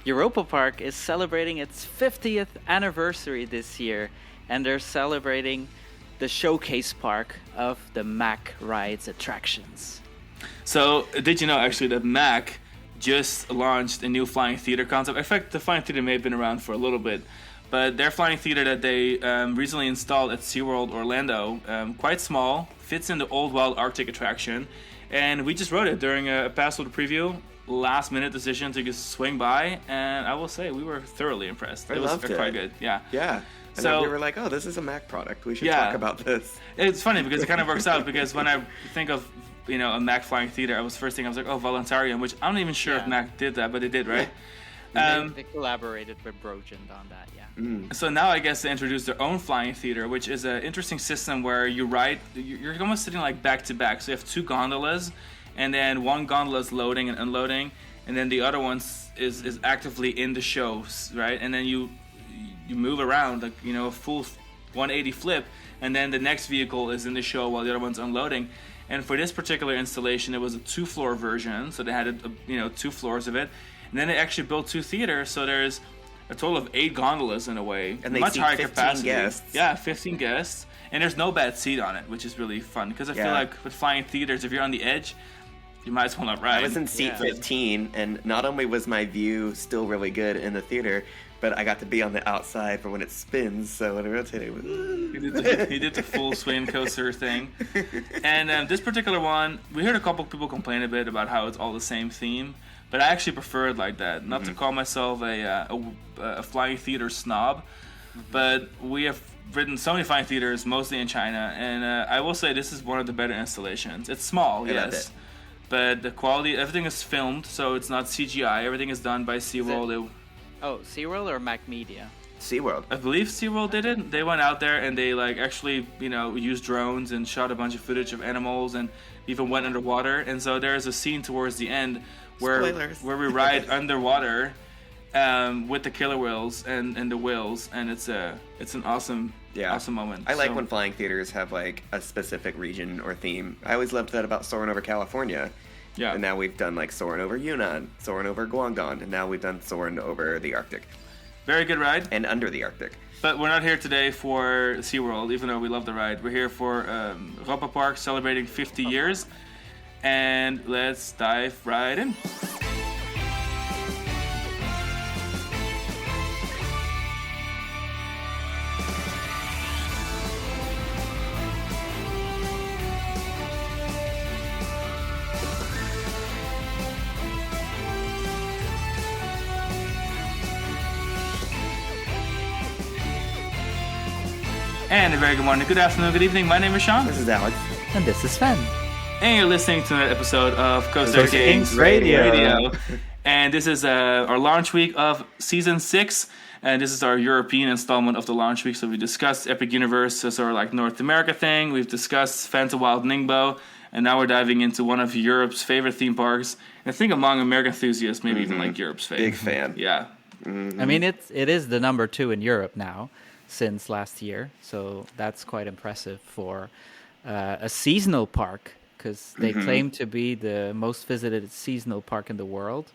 Europa-Park is celebrating its 50th anniversary this year, and they're celebrating the showcase park of the Mack Rides attractions. So, did you know actually that Mack just launched a new flying theater concept? In fact, the flying theater may have been around for a little bit, but their flying theater that they recently installed at SeaWorld Orlando, quite small, fits in the Old Wild Arctic attraction, and we just rode it during a Password preview. Last minute decision to just swing by, and I will say we were thoroughly impressed. It was quite good. Yeah. And So then we were like, oh, this is a Mac product. We should talk about this. It's funny because it kind of works out, because when I think of a Mac flying theater, I was like, oh, Voluntarium, which I'm not even sure if Mac did that, but they did, right? They collaborated with Brogent on that, So now I guess they introduced their own flying theater, which is an interesting system where you're almost sitting like back to back. So you have two gondolas, and then one gondola is loading and unloading, and then the other one is actively in the show, right? And then you move around, like, a full 180 flip, and then the next vehicle is in the show while the other one's unloading. And for this particular installation, it was a 2-floor version, so they had 2 floors of it. And then they actually built 2 theaters, so there's a total of 8 gondolas in a way. And they much seat higher 15 capacity. guests. Yeah, 15 guests. And there's no bad seat on it, which is really fun. Because I feel like with flying theaters, if you're on the edge, you might as well not ride. I was in seat 15, and not only was my view still really good in the theater, but I got to be on the outside for when it spins, so when it rotated, it was... He did the full swing coaster thing. And this particular one, we heard a couple people complain a bit about how it's all the same theme, but I actually prefer it like that. Not to call myself a flying theater snob, but we have ridden so many flying theaters, mostly in China, and I will say this is one of the better installations. It's small, yes, but the quality, everything is filmed, so it's not CGI. Everything is done by SeaWorld. SeaWorld or Mac Media? SeaWorld. I believe SeaWorld did it. They went out there and they actually used drones and shot a bunch of footage of animals and even went underwater. And so there's a scene towards the end where we ride underwater with the killer whales and the whales, and it's an awesome moment. I like when flying theaters have like a specific region or theme. I always loved that about soaring over California. Yeah. And now we've done like soaring over Yunnan, soaring over Guangdong, and now we've done soaring over the Arctic. Very good ride. And under the Arctic. But we're not here today for SeaWorld, even though we love the ride. We're here for Europa-Park celebrating 50 years. And let's dive right in. And a very good morning, good afternoon, good evening. My name is Sean. This is Alex. And this is Sven. And you're listening to another episode of Coaster Kings Radio. And this is our launch week of Season 6. And this is our European installment of the launch week. So we discussed Epic Universe as our North America thing. We've discussed Phantom Wild Ningbo. And now we're diving into one of Europe's favorite theme parks. And I think among American enthusiasts, maybe even Europe's favorite. Big fan. Yeah. Mm-hmm. I mean, it is the number 2 in Europe now since last year. So that's quite impressive for a seasonal park, because they claim to be the most visited seasonal park in the world.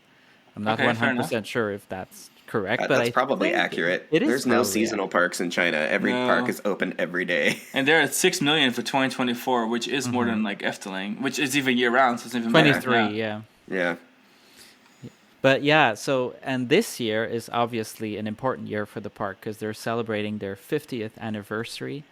I'm not 100% sure if that's correct, but that's probably accurate. There's no seasonal parks in China. Every park is open every day. And they're at 6 million for 2024, which is more than Efteling, which is even year round, so it's even 23, better. Yeah. But and this year is obviously an important year for the park because they're celebrating their 50th anniversary.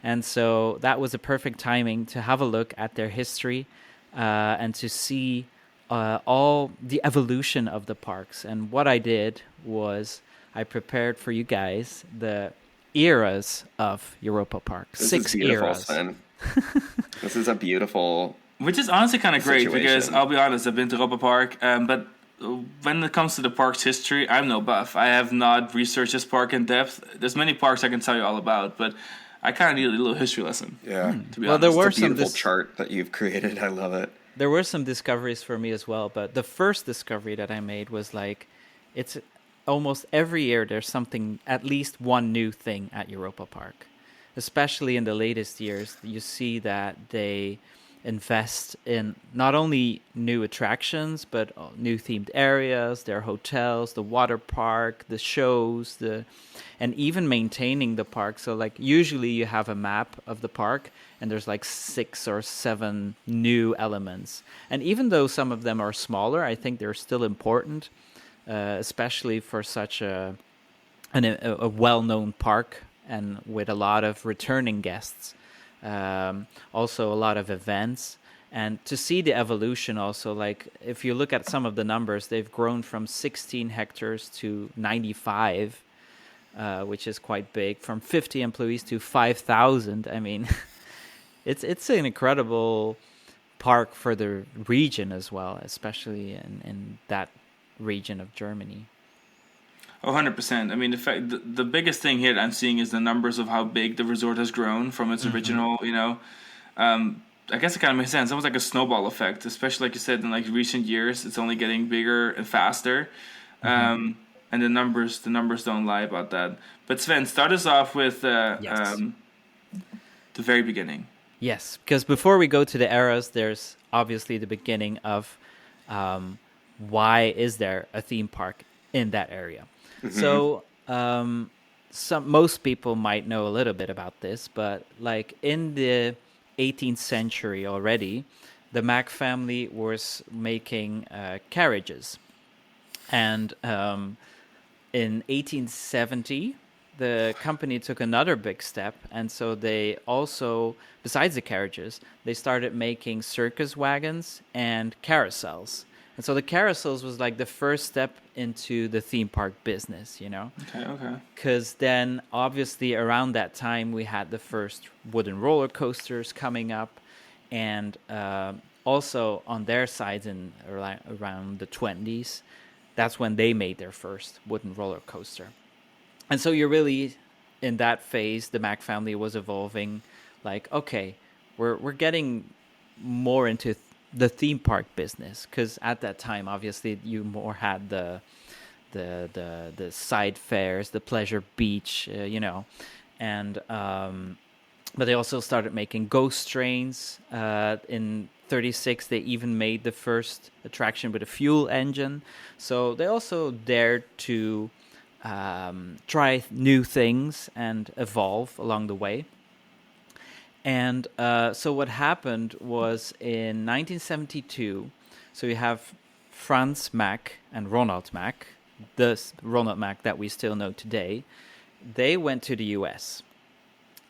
And so that was a perfect timing to have a look at their history and to see all the evolution of the parks. And what I did was I prepared for you guys the eras of Europa-Park. This 6 is beautiful, eras. Sven. This is a beautiful Which is honestly kind of great situation. Because I'll be honest, I've been to Europa-Park, but when it comes to the park's history, I'm no buff. I have not researched this park in depth. There's many parks I can tell you all about, but I kind of need a little history lesson. Yeah. To be Well, honest. there were It's a beautiful chart that you've created. I love it. There were some discoveries for me as well, but the first discovery that I made was it's almost every year there's something, at least one new thing at Europa-Park. Especially in the latest years, you see that they invest in not only new attractions, but new themed areas, their hotels, the water park, the shows, and even maintaining the park. So like usually you have a map of the park and there's like 6 or 7 new elements. And even though some of them are smaller, I think they're still important, especially for such a well-known park and with a lot of returning guests. Also a lot of events, and to see the evolution also, like if you look at some of the numbers, they've grown from 16 hectares to 95, which is quite big, from 50 employees to 5,000. I mean, it's an incredible park for the region as well, especially in that region of Germany. 100%. I mean, the biggest thing here that I'm seeing is the numbers of how big the resort has grown from its original, I guess it kind of makes sense. It's almost like a snowball effect, especially like you said, in like recent years, it's only getting bigger and faster. And the numbers don't lie about that. But Sven, start us off with the very beginning. Yes, because before we go to the eras, there's obviously the beginning of why is there a theme park in that area. So most people might know a little bit about this, but like in the 18th century already, the Mack family was making carriages. And in 1870, the company took another big step. And so they also, besides the carriages, they started making circus wagons and carousels. And so the carousels was like the first step into the theme park business, Okay. Because then obviously around that time we had the first wooden roller coasters coming up, and also on their sides in around the 20s, that's when they made their first wooden roller coaster. And so you're really in that phase, the Mack family was evolving, like, okay, we're getting more into the theme park business, because at that time obviously you more had the side fairs, the pleasure beach, and but they also started making ghost trains. In 36 they even made the first attraction with a fuel engine, so they also dared to try new things and evolve along the way. And so what happened was in 1972, so you have Franz Mack and Ronald Mack, this Ronald Mack that we still know today, they went to the US.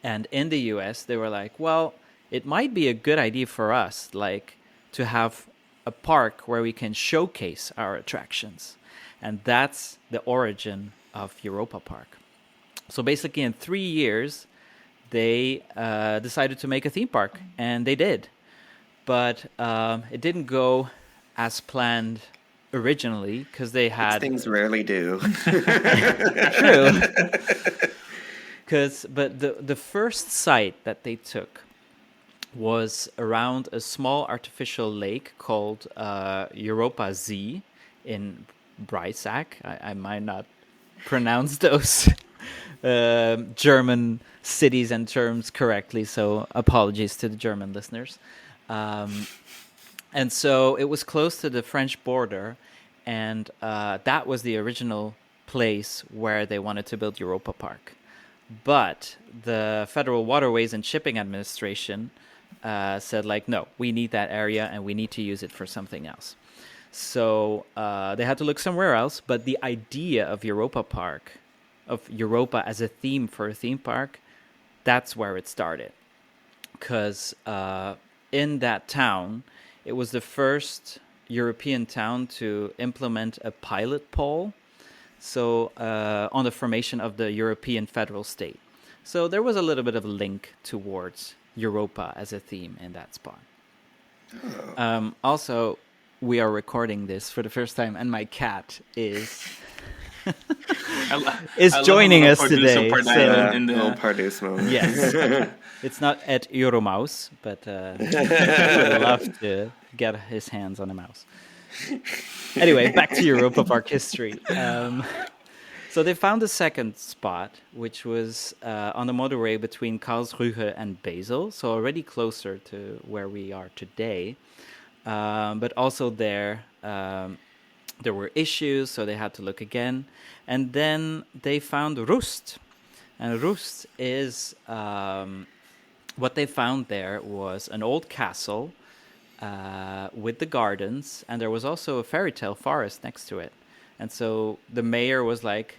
And in the US, they were like, well, it might be a good idea for us, like, to have a park where we can showcase our attractions. And that's the origin of Europa-Park. So basically in 3 years, they decided to make a theme park, and they did. But it didn't go as planned originally, because they had... Things rarely do. True. But the first site that they took was around a small artificial lake called Europa Z in Breisach. I might not pronounce those German cities and terms correctly, so apologies to the German listeners. And so it was close to the French border, and that was the original place where they wanted to build Europa-Park. But the Federal Waterways and Shipping Administration said, like, no, we need that area and we need to use it for something else. So they had to look somewhere else, but the idea of Europa-Park, of Europa as a theme for a theme park, that's where it started. Because in that town, it was the first European town to implement a pilot pole, so on the formation of the European federal state. So there was a little bit of a link towards Europa as a theme in that spot. Also, we are recording this for the first time, and my cat is joining us today. In the little Pardus moment. Yes, it's not at Euromouse, but he would love to get his hands on a mouse. Anyway, back to Europa-Park history. So they found a second spot, which was on the motorway between Karlsruhe and Basel, so already closer to where we are today. But also there were issues, so they had to look again. And then they found Rust. And Rust is... what they found there was an old castle with the gardens, and there was also a fairy tale forest next to it. And so the mayor was like,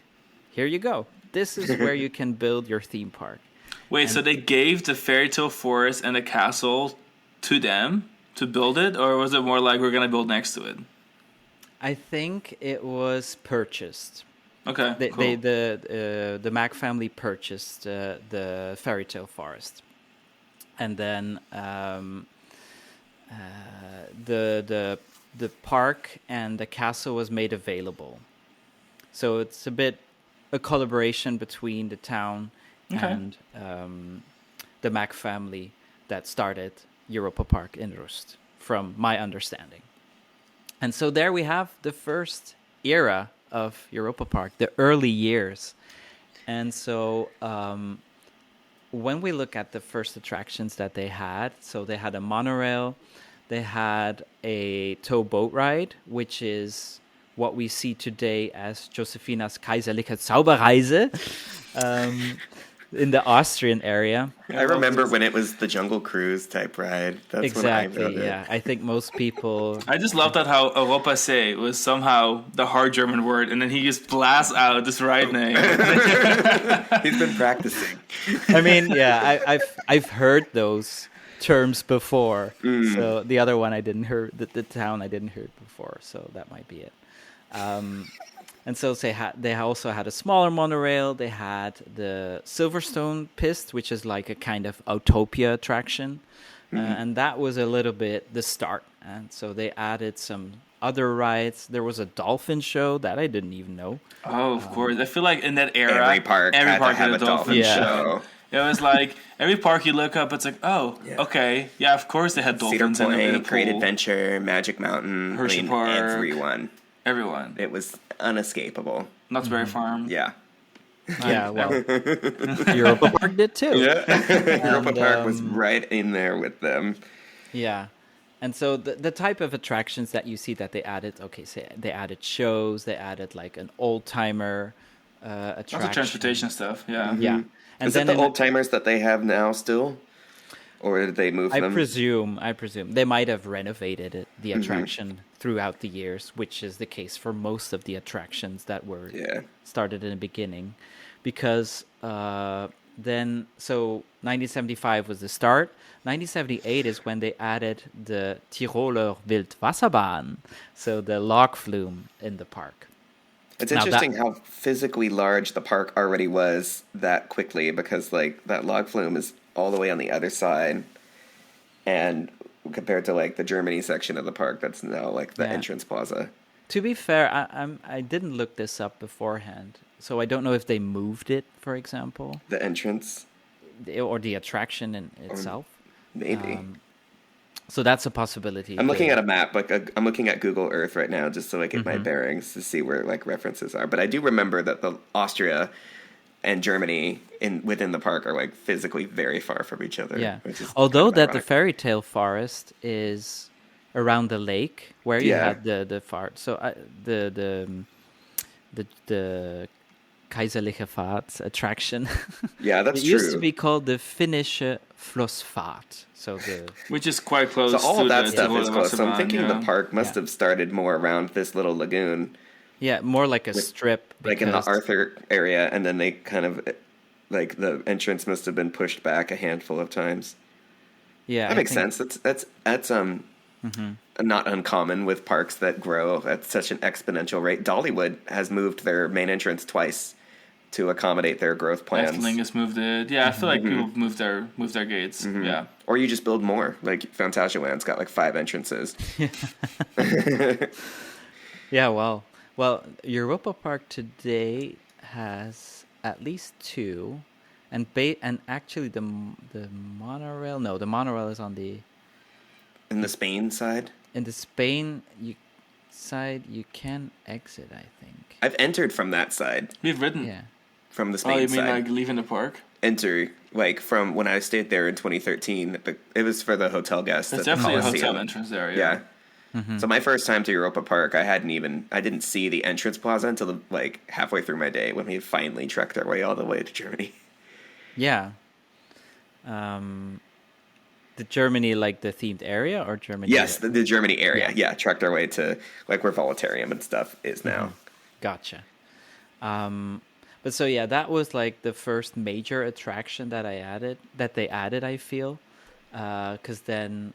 here you go. This is where you can build your theme park. Wait, so they gave the fairy tale forest and the castle to them to build it? Or was it more like we're going to build next to it? I think it was purchased. Okay, cool. The Mack family purchased the fairy tale forest. And then the park and the castle was made available. So it's a collaboration between the town and the Mack family that started Europa-Park in Rust, from my understanding. And so there we have the first era of Europa-Park, the early years. And so when we look at the first attractions that they had, so they had a monorail, they had a towboat ride, which is what we see today as Josefina's Kaiserliche Zauberreise in the Austrian area. I remember when it was the Jungle Cruise type ride. That's exactly, when I yeah. it. I think most people... I just love that how Europa-See was somehow the hard German word, and then he just blasts out this ride name. He's been practicing. I mean, yeah, I've heard those terms before. So the other one I didn't hear, the town I didn't hear it before, so that might be it. And so they also had a smaller monorail. They had the Silverstone Pist, which is like a kind of Autopia attraction. And that was a little bit the start. And so they added some other rides. There was a dolphin show that I didn't even know. Oh, of course. I feel like in that era, every park had a dolphin show. It was like every park you look up, it's like, okay. Yeah, of course they had dolphins Cedar Point, in the pool. Great Adventure, Magic Mountain, Hershey Park. Everyone. It was unescapable. Knott's Berry Farm. Yeah. Yeah, well, Europa-Park did too. Yeah, Europa-Park was right in there with them. Yeah. And so the type of attractions that you see that they added, so they added shows, they added like an old-timer attraction. Also transportation stuff, yeah. Yeah. And is it the old-timers that they have now still? Or did they move them? I presume. They might have renovated the attraction throughout the years, which is the case for most of the attractions that were started in the beginning. Because then, so 1975 was the start. 1978 is when they added the Tiroler Wildwasserbahn, so the log flume in the park. It's interesting how physically large the park already was that quickly, because like that log flume is all the way on the other side, and compared to like the Germany section of the park, that's now like the entrance plaza. To be fair, I didn't look this up beforehand, so I don't know if they moved it, for example. The entrance? Or the attraction in itself. Maybe. So that's a possibility. I'm looking at a map, I'm looking at Google Earth right now just so I get my bearings to see where like references are. But I do remember that the Austria and Germany within the park are like physically very far from each other. Yeah. Although that the fairy tale forest is around the lake where you had the fart. So the Kaiserliche Fahrt attraction. Yeah, that's true. It used to be called the Finnische Flossfahrt. So which is quite close. So all to of that stuff is close. So I'm thinking the park must have started more around this little lagoon. Yeah, more like a strip. Like in the Arthur area, and then they kind of, like the entrance must have been pushed back a handful of times. Yeah, that makes sense. That's not uncommon with parks that grow at such an exponential rate. Dollywood has moved their main entrance twice to accommodate their growth plans. Efteling has moved it. Yeah, I feel like people move their gates. Yeah, or you just build more. Like Phantasialand's got like 5 entrances. Yeah, well, Europa-Park today has at least 2, and actually the monorail. No, the monorail is on the in the Spain side. In the Spain, side you can exit, I think. I've entered from that side. We've ridden. Yeah. From the Spain Oh, you mean side. like leaving the park? Enter, like, from when I stayed there in 2013. It was for the hotel guests. There's at the definitely a Coliseum. hotel entrance there, Yeah. yeah. So my first time to Europa-Park, I didn't see the entrance plaza until like halfway through my day when we finally trekked our way all the way to Germany. Yeah. The Germany, like the themed area, or Germany? Yes, the Germany area. Yeah, trekked our way to like where Voletarium and stuff is now. Gotcha. But so yeah, that was like the first major attraction that they added, I feel, because then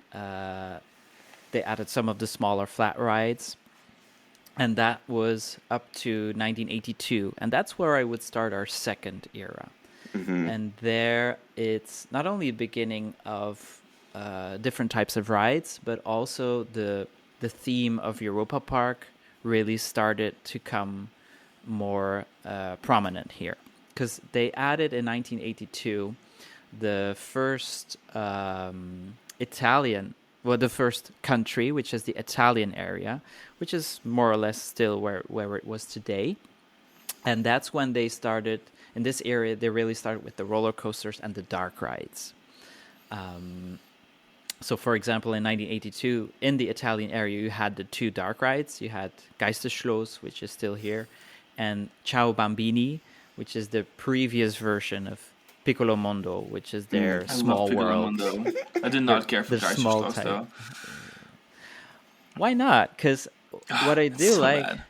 they added some of the smaller flat rides, and that was up to 1982, and that's where I would start our second era. And there it's not only the beginning of different types of rides, but also the theme of Europa-Park really started to come more prominent here, because they added in 1982 the first the first country, which is the Italian area, which is more or less still where it was today. And that's when they started, in this area, they really started with the roller coasters and the dark rides. So, for example, in 1982, in the Italian area, you had the two dark rides. You had Geisterschloss, which is still here, and Ciao Bambini, which is the previous version of Piccolo Mondo, which is their small world. Mondo. I did not care for the small Geisterschloss, type. though. Why not? Because what I do so like, bad.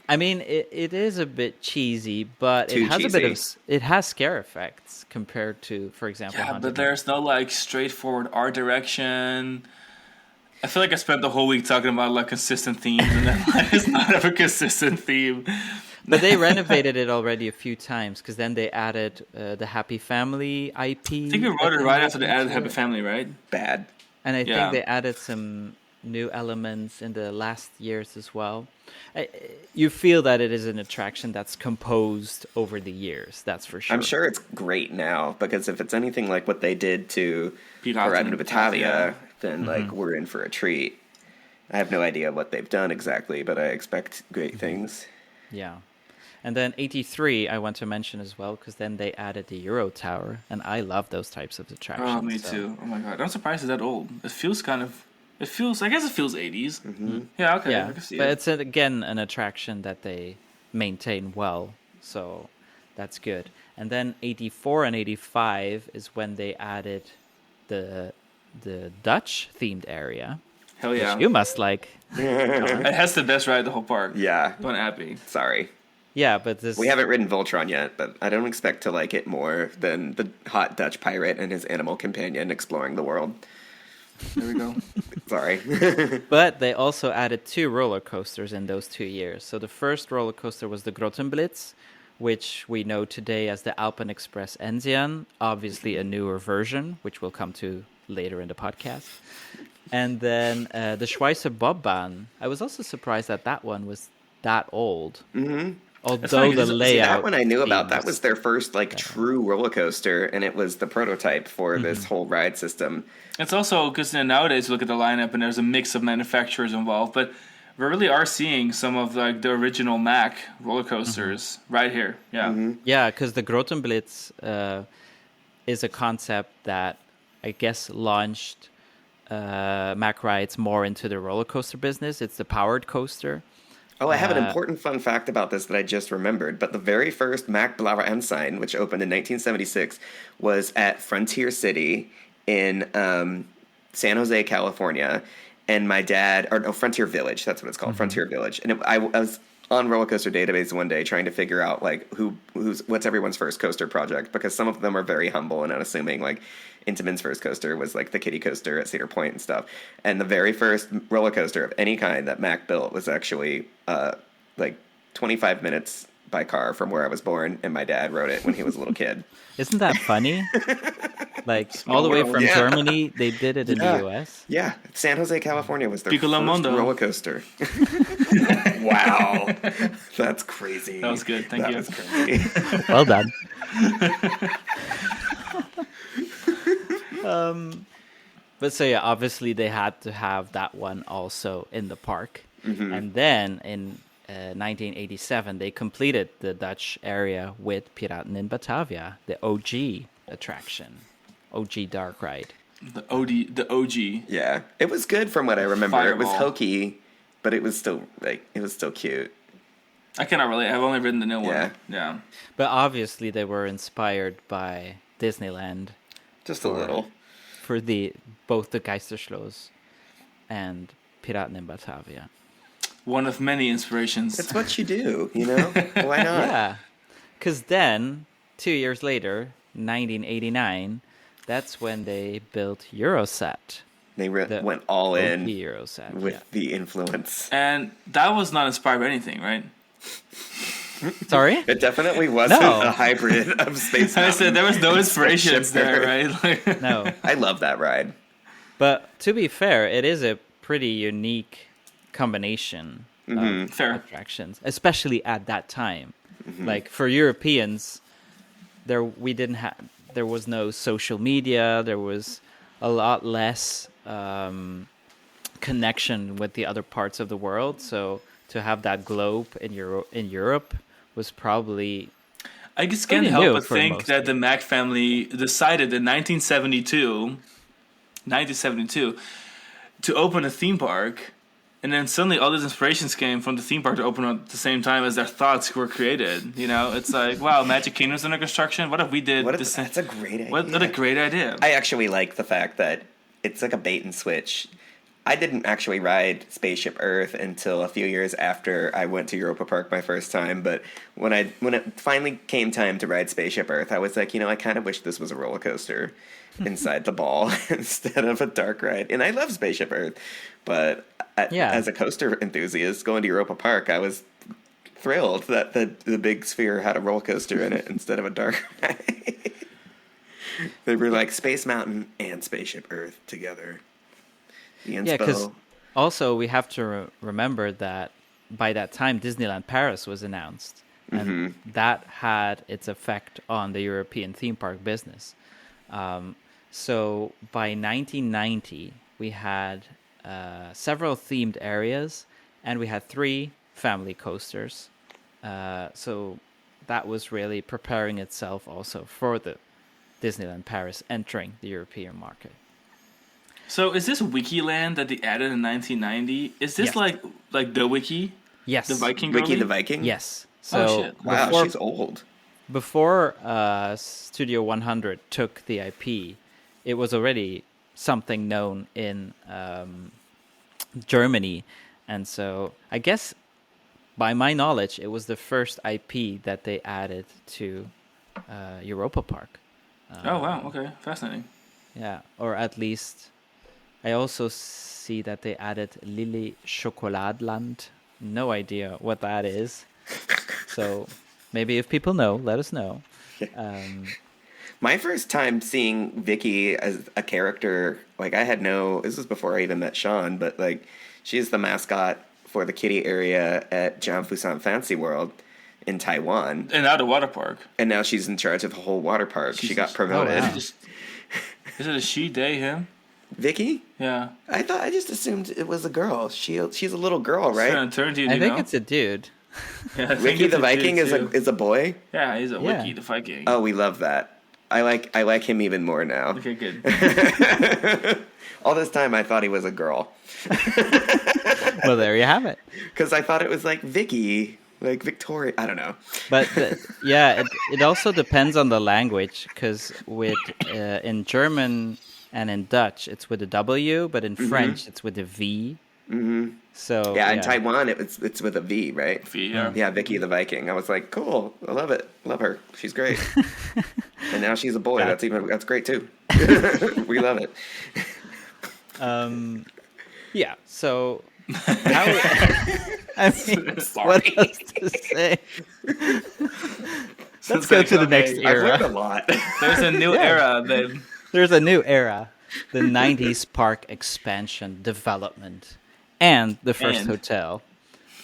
I mean, it is a bit cheesy, but Too it has cheesy. it has scare effects compared to, for example, Yeah, Haunted but there's no like straightforward art direction. I feel like I spent the whole week talking about like consistent themes, and then like, it's not ever a consistent theme. But they renovated it already a few times, because then they added the Happy Family IP. I think we wrote it right after they added Happy Family, right? Bad. And I Yeah. think they added some new elements in the last years as well. You feel that it is an attraction that's composed over the years, that's for sure. I'm sure it's great now, because if it's anything like what they did to Pirata Pirata Battaglia, yeah. then like we're in for a treat. I have no idea what they've done exactly, but I expect great things. Yeah. And then 83, I want to mention as well, because then they added the Euro Tower, and I love those types of attractions. Oh, me so- too. Oh my god, I'm surprised it's that old. I guess it feels 80s. Yeah, okay, I Yeah, can see but it. it's again an attraction that they maintain well, so that's good. And then 84 and 85 is when they added the Dutch themed area, Hell yeah. which you must like. It has the best ride in the whole park. Yeah. Don't happy. Sorry. Yeah, but this We haven't ridden Voltron yet, but I don't expect to like it more than the hot Dutch pirate and his animal companion exploring the world. There we go. Sorry. But they also added two roller coasters in those 2 years. So the first roller coaster was the Grottenblitz, which we know today as the Alpen Express Enzian, obviously a newer version, which we'll come to later in the podcast. And then the Schweizer Bobbahn. I was also surprised that one was that old. Mm-hmm. Although funny, the see, layout. that one I knew about. That themes- was their first like true roller coaster, and it was the prototype for this whole ride system. It's also because nowadays you look at the lineup and there's a mix of manufacturers involved, but we really are seeing some of like the original Mack roller coasters right here. Yeah. Yeah, because the Grottenblitz is a concept that I guess launched Mack Rides more into the roller coaster business. It's the powered coaster. Oh, I have an important fun fact about this that I just remembered. But the very first Mack Blauer Ensign, which opened in 1976, was at Frontier City in San Jose, California. And my dad, Frontier Village, that's what it's called, Frontier Village. And I was on Roller Coaster Database one day trying to figure out like what's everyone's first coaster project, because some of them are very humble and unassuming. Like Intamin's first coaster was like the kiddie coaster at Cedar Point and stuff. And the very first roller coaster of any kind that Mack built was actually like 25 minutes by car from where I was born, and my dad rode it when he was a little kid. Isn't that funny? Like all the way world. from Yeah. Germany, they did it in the US. Yeah, San Jose, California was their Piccolo first Mondo. roller coaster. Wow, that's crazy. That was good. Thank That you. was crazy. Well done. But so yeah, obviously they had to have that one also in the park. And then in 1987, they completed the Dutch area with Piraten in Batavia, the OG attraction, OG dark ride. The OG. Yeah, it was good from what I remember. It was Fireball. hokey, but it was still cute. I cannot relate. I've only ridden the new Yeah. one. Yeah. But obviously, they were inspired by Disneyland Just a little. for both the Geisterschloss and Piraten in Batavia. One of many inspirations. It's what you do, you know? Why not? Yeah, because then 2 years later, 1989, that's when they built Eurosat. They went all in OG Eurosat with the influence. And that was not inspired by anything, right? Sorry? It definitely wasn't No. a hybrid of Space I Mountain. said there was no and inspirations Spaceship there, Earth. right? No. I love that ride. But to be fair, it is a pretty unique combination of Fair. attractions, especially at that time. Like for Europeans, there was no social media. There was a lot less connection with the other parts of the world. So to have that globe in Europe was probably I just can't Pretty help new but for think most that the Mac family decided in 1972 to open a theme park, and then suddenly all these inspirations came from the theme park to open at the same time as their thoughts were created. You know, it's like, wow, Magic Kingdom's under construction. What if we did this? That's a great idea. What a great idea. I actually like the fact that it's like a bait and switch. I didn't actually ride Spaceship Earth until a few years after I went to Europa-Park my first time, but when it finally came time to ride Spaceship Earth, I was like, I kind of wish this was a roller coaster inside the ball instead of a dark ride. And I love Spaceship Earth, but as a coaster enthusiast going to Europa-Park, I was thrilled that the big sphere had a roller coaster in it instead of a dark ride. They were like Space Mountain and Spaceship Earth together. Yeah, because also we have to remember that by that time Disneyland Paris was announced, and that had its effect on the European theme park business. So by 1990, we had several themed areas, and we had 3 family coasters. So that was really preparing itself also for the Disneyland Paris entering the European market. So is this Wikiland that they added in 1990? Is this Yes. like the Wiki? Yes. The Viking Wiki girlie? the Viking? Yes. Oh, So shit. Wow, before, she's old. before Studio 100 took the IP, it was already something known in Germany. And so I guess, by my knowledge, it was the first IP that they added to Europa-Park. Oh, wow. Okay. Fascinating. Yeah, or at least I also see that they added Lily Schokoladland. No idea what that is. So maybe if people know, let us know. My first time seeing Vicky as a character, this was before I even met Sean, but she's the mascot for the kiddie area at Jianfusan Fancy World in Taiwan. And now the water park. And now she's in charge of the whole water park. She got promoted. Oh, wow. Is it a she, they, him? Vicky? Yeah. I just assumed it was a girl. She's a little girl, right? Sven, turn to you, I think know? it's a dude. Yeah, I think Wiki it's the a Viking dude, is too. a boy. Yeah, he's a Yeah. Wiki the Viking. Oh, we love that. I like him even more now. Okay, good. All this time I thought he was a girl. Well, there you have it. Because I thought it was like Vicky, like Victoria. I don't know. But it also depends on the language, because in German and in Dutch it's with a W, but in French it's with a V. Mm-hmm. So Yeah, in Taiwan it's with a V, right? V, yeah. Yeah, Vicky the Viking. I was like, cool. I love it. Love her. She's great. And now she's a boy. Yeah. That's great too. We love it. Yeah. So I mean, Sorry. what else to say? Let's go to the next I've learned a era. lot. There's a new era, babe. There's a new era, the 90s park expansion development, and the first And? hotel.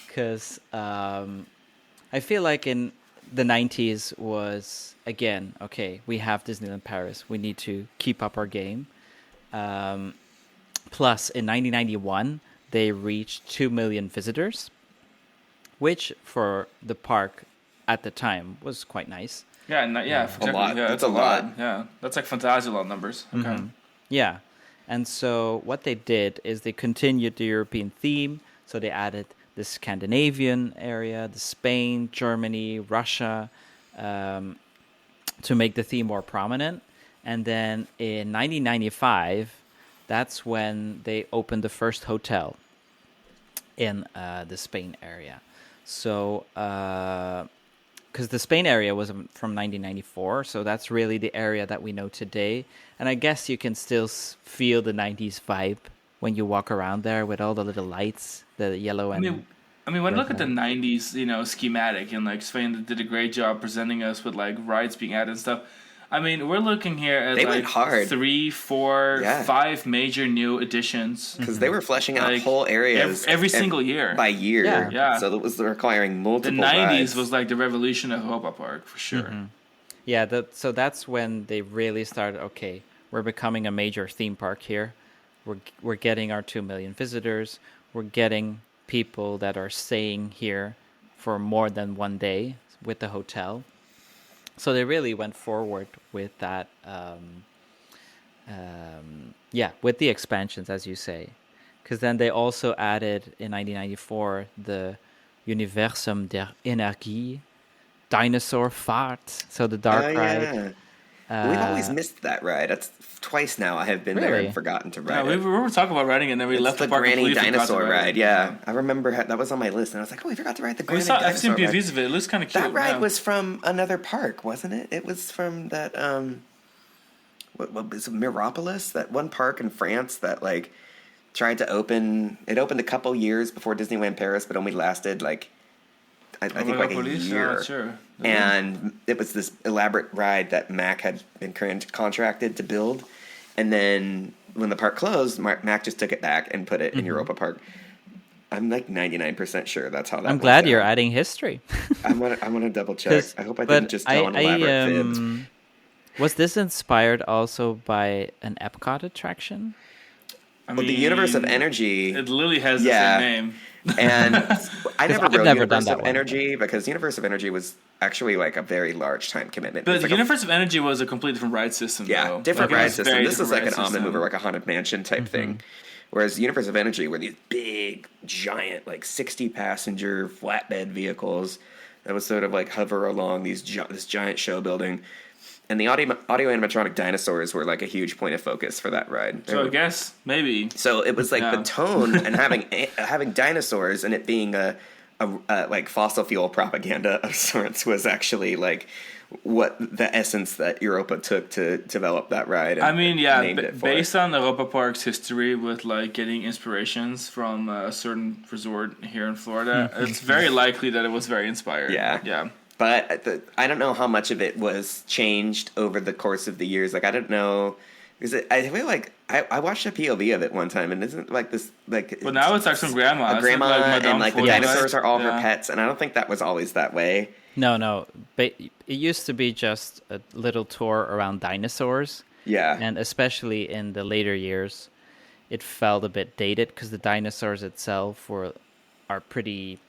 Because I feel like in the 90s was, again, okay, we have Disneyland Paris. We need to keep up our game. Plus, in 1991, they reached 2 million visitors, which for the park at the time was quite nice. Yeah, exactly. A lot. Yeah, That's a lot. Yeah, that's like Fantasyland numbers. Okay. Mm-hmm. Yeah. And so what they did is they continued the European theme. So they added the Scandinavian area, the Spain, Germany, Russia, to make the theme more prominent. And then in 1995, that's when they opened the first hotel in the Spain area. So, because the Spain area was from 1994, so that's really the area that we know today. And I guess you can still feel the 90s vibe when you walk around there with all the little lights, the yellow and... I mean, when I look at the 90s, schematic, and like Sven did a great job presenting us with like rides being added and stuff. I mean, we're looking here at they like went hard. 3, 4, 5 major new additions. Because they were fleshing out whole areas every single year. By year. Yeah. So it was requiring multiple The 90s rides. was like the revolution of Europa-Park, for sure. Mm-hmm. Yeah, so that's when they really started, okay, we're becoming a major theme park here. We're getting our 2 million visitors. We're getting people that are staying here for more than one day with the hotel. So they really went forward with that, with the expansions, as you say. Because then they also added, in 1994, the Universum der Energie, Dinosaur Fahrt, so the dark ride. We've always missed that ride. That's twice now I have been there and forgotten to ride it. We were talking about riding it, and then we left the park Granny completely. Dinosaur ride. Yeah, I remember that was on my list, and I was like, "Oh, we forgot to ride the Granny Dinosaur." I've seen PVs of it. It looks kind of cute. That ride was from another park, wasn't it? It was from that what was it, Miropolis? That one park in France that like tried to open. It opened a couple years before Disneyland Paris, but only lasted like I think like a year. Yeah, sure. And it was this elaborate ride that Mac had been contracted to build. And then when the park closed, Mac just took it back and put it in Europa-Park. I'm like 99% sure that's how that I'm glad you're adding history. I'm gonna double check. I hope I didn't just tell an elaborate fib. Was this inspired also by an Epcot attraction? Well, the Universe of Energy. It literally has the same name. And I never rode Universe of one. Energy because Universe of Energy was actually like a very large time commitment. But the Universe of Energy was a completely different ride system. Yeah, different ride system. This is like an Omnimover, like a Haunted Mansion type thing. Whereas Universe of Energy were these big, giant, like 60-passenger flatbed vehicles that would sort of like hover along this giant show building. And the audio animatronic dinosaurs were like a huge point of focus for that ride. So I guess maybe. So it was like the tone and having dinosaurs and it being a like fossil fuel propaganda of sorts was actually like what the essence that Europa took to develop that ride. And, I mean, based on Europa-Park's history with like getting inspirations from a certain resort here in Florida, it's very likely that it was very inspired. Yeah. But I don't know how much of it was changed over the course of the years. Like, I don't know. I feel like I watched a POV of it one time, and isn't like this like. But now it's like some grandma. A grandma, and like the dinosaurs are all her pets, and I don't think that was always that way. No. But it used to be just a little tour around dinosaurs. Yeah. And especially in the later years, it felt a bit dated because the dinosaurs itself are pretty.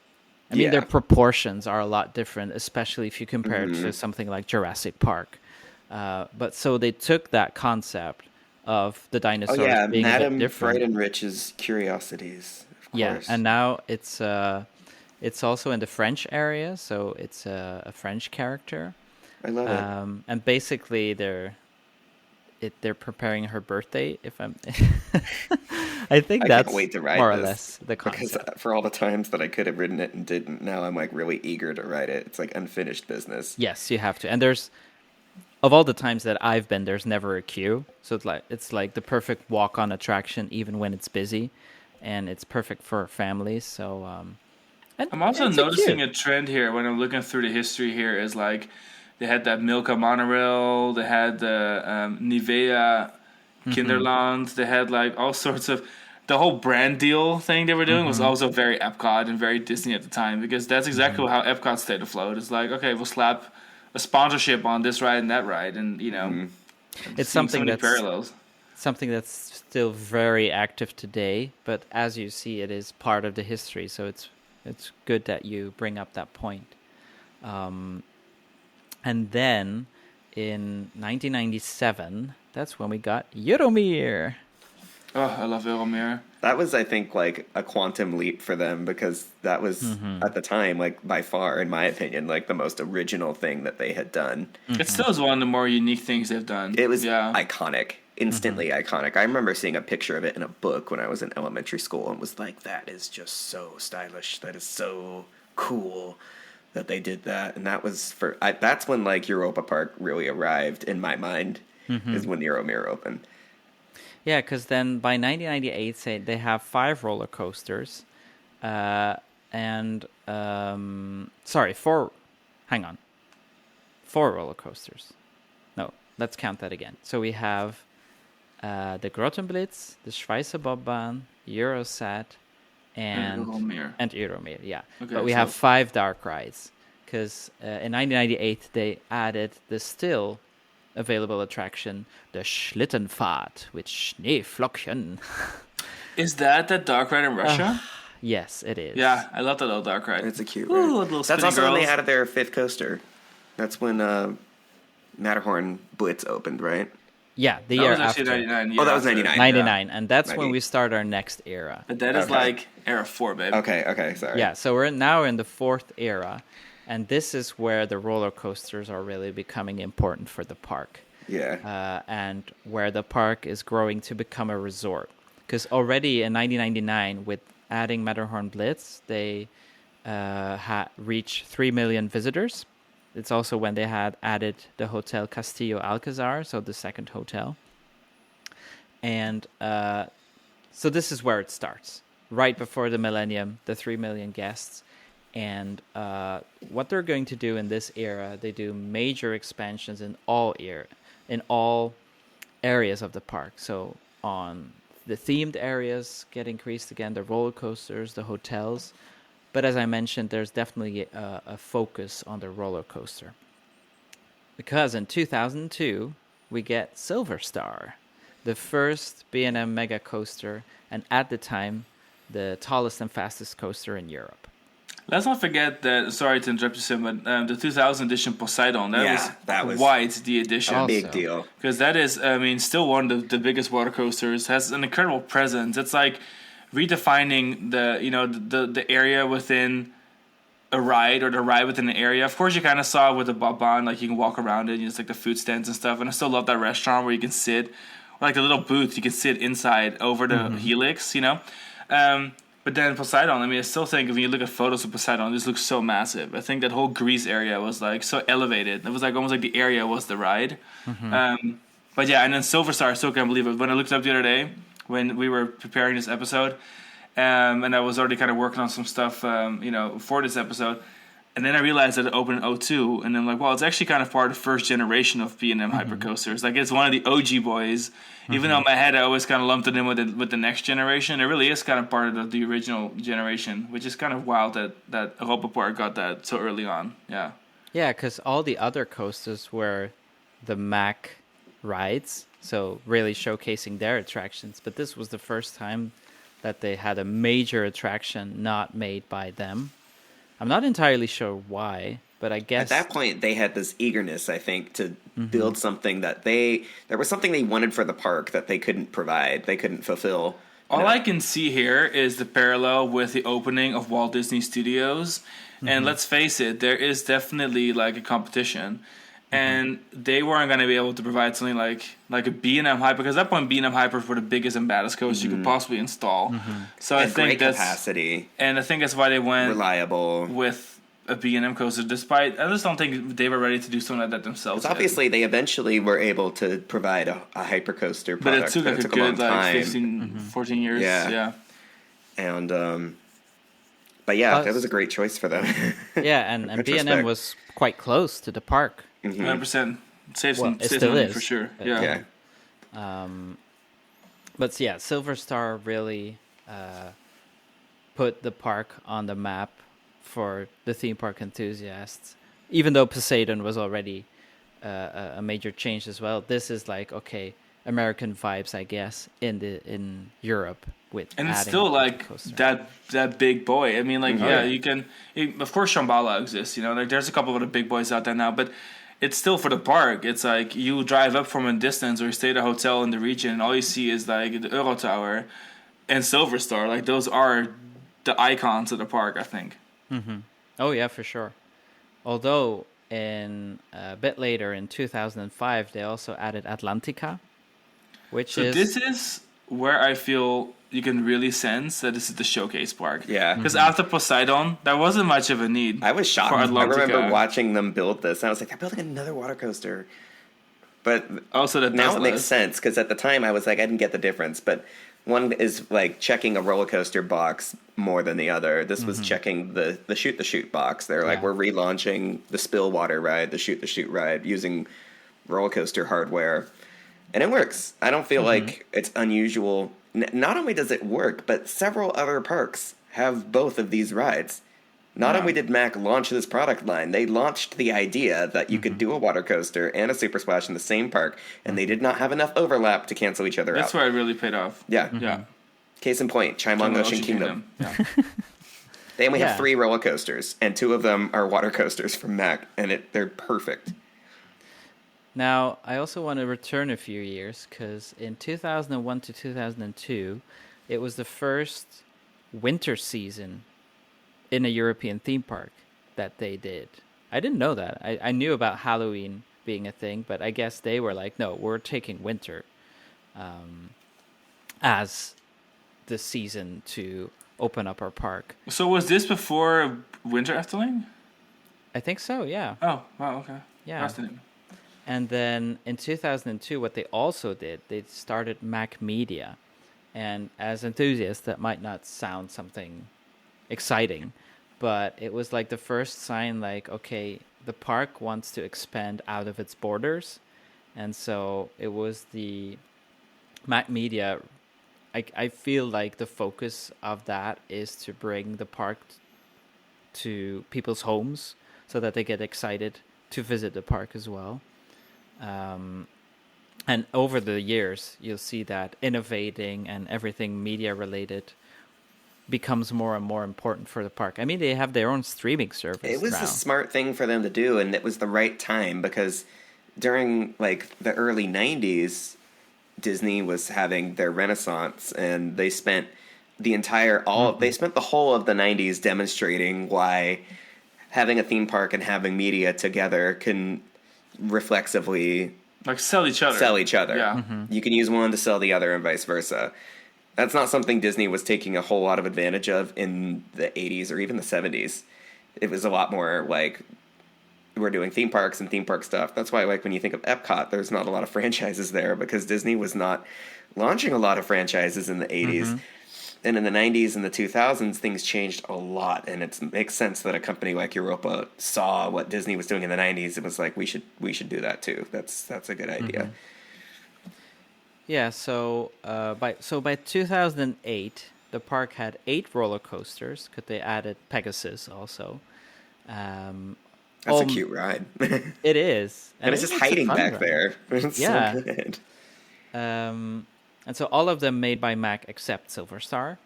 I mean, their proportions are a lot different, especially if you compare it to something like Jurassic Park. But so they took that concept of the dinosaurs being Madame a bit different. Fried-and-Rich's Curiosities, of course. Yeah, and now it's also in the French area, so it's a French character. I love it. And basically, they're preparing her birthday. If I'm, I think that's can't wait to ride more or this, less the concept. Because for all the times that I could have ridden it and didn't, now I'm like really eager to ride it. It's like unfinished business. Yes, you have to. And of all the times that I've been, there's never a queue. So it's like the perfect walk-on attraction, even when it's busy, and it's perfect for families. So I'm also noticing a trend here when I'm looking through the history here is like they had that Milka monorail, they had the Nivea Kinderland, they had like all sorts of the whole brand deal thing they were doing was also very Epcot and very Disney at the time, because that's exactly how Epcot stayed afloat. It's like, okay, we'll slap a sponsorship on this ride and that ride, and you know, it's something that's parallels. something that's still very active today. But as you see, it is part of the history. So it's good that you bring up that point. And then in 1997, that's when we got Euromir. Oh, I love Euromir. That was, I think, like a quantum leap for them, because that was at the time, like by far, in my opinion, like the most original thing that they had done. It still is one of the more unique things they've done. It was iconic, instantly iconic. I remember seeing a picture of it in a book when I was in elementary school and was like, that is just so stylish. That is so cool that they did that. And that was that's when like Europa-Park really arrived in my mind, is when Euromir opened. Yeah, because then by 1998, say they have 5 roller coasters, and 4 roller coasters. No, let's count that again. So we have the Grottenblitz, the Schweizer Bobbahn, Eurosat, and Euromir. Yeah, okay, but we have 5 dark rides, because in 1998 they added the still available attraction, the Schlittenfahrt with Schneeflocken. Is that the dark ride in Russia? Yes, it is. Yeah, I love that little dark ride. It's a cute ride. That's also when they added their 5th coaster. That's when Matterhorn Blitz opened, right? Yeah, the year after. 99. Oh, that was 99. 99, and that's when we start our next era. But that is like era 4, babe. Okay, sorry. Yeah, so we're now in the 4th era. And this is where the roller coasters are really becoming important for the park. Yeah. And where the park is growing to become a resort. Because already in 1999, with adding Matterhorn Blitz, they reached 3 million visitors. It's also when they had added the Hotel Castillo Alcazar, so the 2nd hotel. And so this is where it starts. Right before the millennium, the 3 million guests. And what they're going to do in this era, they do major expansions in all areas of the park. So on the themed areas get increased again, the roller coasters, the hotels. But as I mentioned, there's definitely a focus on the roller coaster. Because in 2002, we get Silver Star, the first B&M mega coaster, and at the time, the tallest and fastest coaster in Europe. Let's not forget that, sorry to interrupt you, Sven, but the 2000 edition Poseidon, that was quite the edition. A big deal. Because that is, still one of the biggest water coasters, has an incredible presence. It's like redefining the area within a ride, or the ride within an area. Of course, you kind of saw with the Bobbahn, like you can walk around it, it's like the food stands and stuff. And I still love that restaurant where you can sit, or like the little booth, you can sit inside over the helix, But then Poseidon, I still think if you look at photos of Poseidon, this looks so massive. I think that whole Greece area was like so elevated. It was like almost like the area was the ride. But yeah, and then Silver Star, I still can't believe it. When I looked up the other day, when we were preparing this episode, and I was already kind of working on some stuff, for this episode, and then I realized that it opened in 2002, and then like, well, it's actually kind of part of the first generation of B&M hypercoasters. Like it's one of the OG boys. Even though in my head I always kind of lumped it in with the next generation, it really is kind of part of the original generation, which is kind of wild that Europa-Park got that so early on. Yeah. Yeah, because all the other coasters were the Mack rides, so really showcasing their attractions. But this was the first time that they had a major attraction not made by them. I'm not entirely sure why, but I guess at that point they had this eagerness, I think, to build something that there was something they wanted for the park that they couldn't provide, they couldn't fulfill. All I can see here is the parallel with the opening of Walt Disney Studios, and let's face it, there is definitely like a competition, and they weren't going to be able to provide something like a B&M Hyper, because at that point B&M Hypers were the biggest and baddest coaster you could possibly install. So I think that's capacity, and I think that's why they went reliable with a B&M coaster, despite I just don't think they were ready to do something like that themselves. Obviously, they eventually were able to provide a hypercoaster product, but it took like a good 14 years. Yeah. And but yeah, that was a great choice for them. Yeah, and B&M was quite close to the park. 100%. Saves some still money is for sure. Yeah. But yeah, Silver Star really put the park on the map for the theme park enthusiasts. Even though Poseidon was already a major change as well, this is like, okay, American vibes, I guess, in Europe with And it's adding still a like coaster. that big boy. I mean, like, Oh, yeah, yeah. you can. Of course, Shambhala exists. Like, there's a couple of other big boys out there now, but it's still for the park. It's like you drive up from a distance or you stay at a hotel in the region, and all you see is like the Euro Tower and Silver Star. Like, those are the icons of the park, I think. Oh yeah, for sure. Although in a bit later in 2005, they also added Atlantica, which So is this is where I feel you can really sense that this is the showcase park. Yeah. Because after Poseidon, there wasn't much of a need. I was shocked. For I remember Atlantica. watching them build this, and I was like, they're building another water coaster. But Also, that now does it makes list. sense, because at the time I was like, I didn't get the difference. But one is like checking a roller coaster box more than the other. This was checking the shoot the shoot box. They're like, Yeah. we're relaunching the Spill Water ride, the shoot ride, using roller coaster hardware. And it works. I don't feel like it's unusual. Not only does it work, but several other parks have both of these rides. Not only did Mac launch this product line, they launched the idea that you could do a water coaster and a Super Splash in the same park, and they did not have enough overlap to cancel each other That's out. where it really paid off. Yeah. Yeah. Case in point, Chimong Ocean Kingdom. Yeah. They only Yeah. have 3 roller coasters, and 2 of them are water coasters from Mac, and they're perfect. Now, I also want to return a few years because in 2001 to 2002, it was the first winter season in a European theme park that they did. I didn't know that. I knew about Halloween being a thing, but I guess they were like, no, we're taking winter as the season to open up our park. So was this before Winter Efteling? I think so, yeah. Oh, wow, okay. Yeah. Fascinating. And then in 2002, what they also did, they started Mac Media. And as enthusiasts, that might not sound something exciting, but it was like the first sign like, okay, the park wants to expand out of its borders. And so it was the Mac Media. I feel like the focus of that is to bring the park to people's homes so that they get excited to visit the park as well. And over the years, you'll see that innovating and everything media related becomes more and more important for the park. I mean, they have their own streaming service. It was now. a smart thing for them to do, and it was the right time, because during like the early 90s, Disney was having their renaissance, and they spent they spent the whole of the 90s demonstrating why having a theme park and having media together can reflexively Like sell each other. Yeah. You can use one to sell the other and vice versa. That's not something Disney was taking a whole lot of advantage of in the 80s or even the 70s. It was a lot more like, we're doing theme parks and theme park stuff. That's why, like, when you think of Epcot, there's not a lot of franchises there, because Disney was not launching a lot of franchises in the 80s. And in the 90s and the 2000s, things changed a lot, and it makes sense that a company like Europa saw what Disney was doing in the 90s. It was like, we should do that too. That's a good idea. Yeah, so by 2008, the park had 8 roller coasters because they added Pegasus also. That's a cute ride. It is, and it's just a hiding fun back ride. there. It's Yeah. so good. And so all of them made by Mac except Silver Star.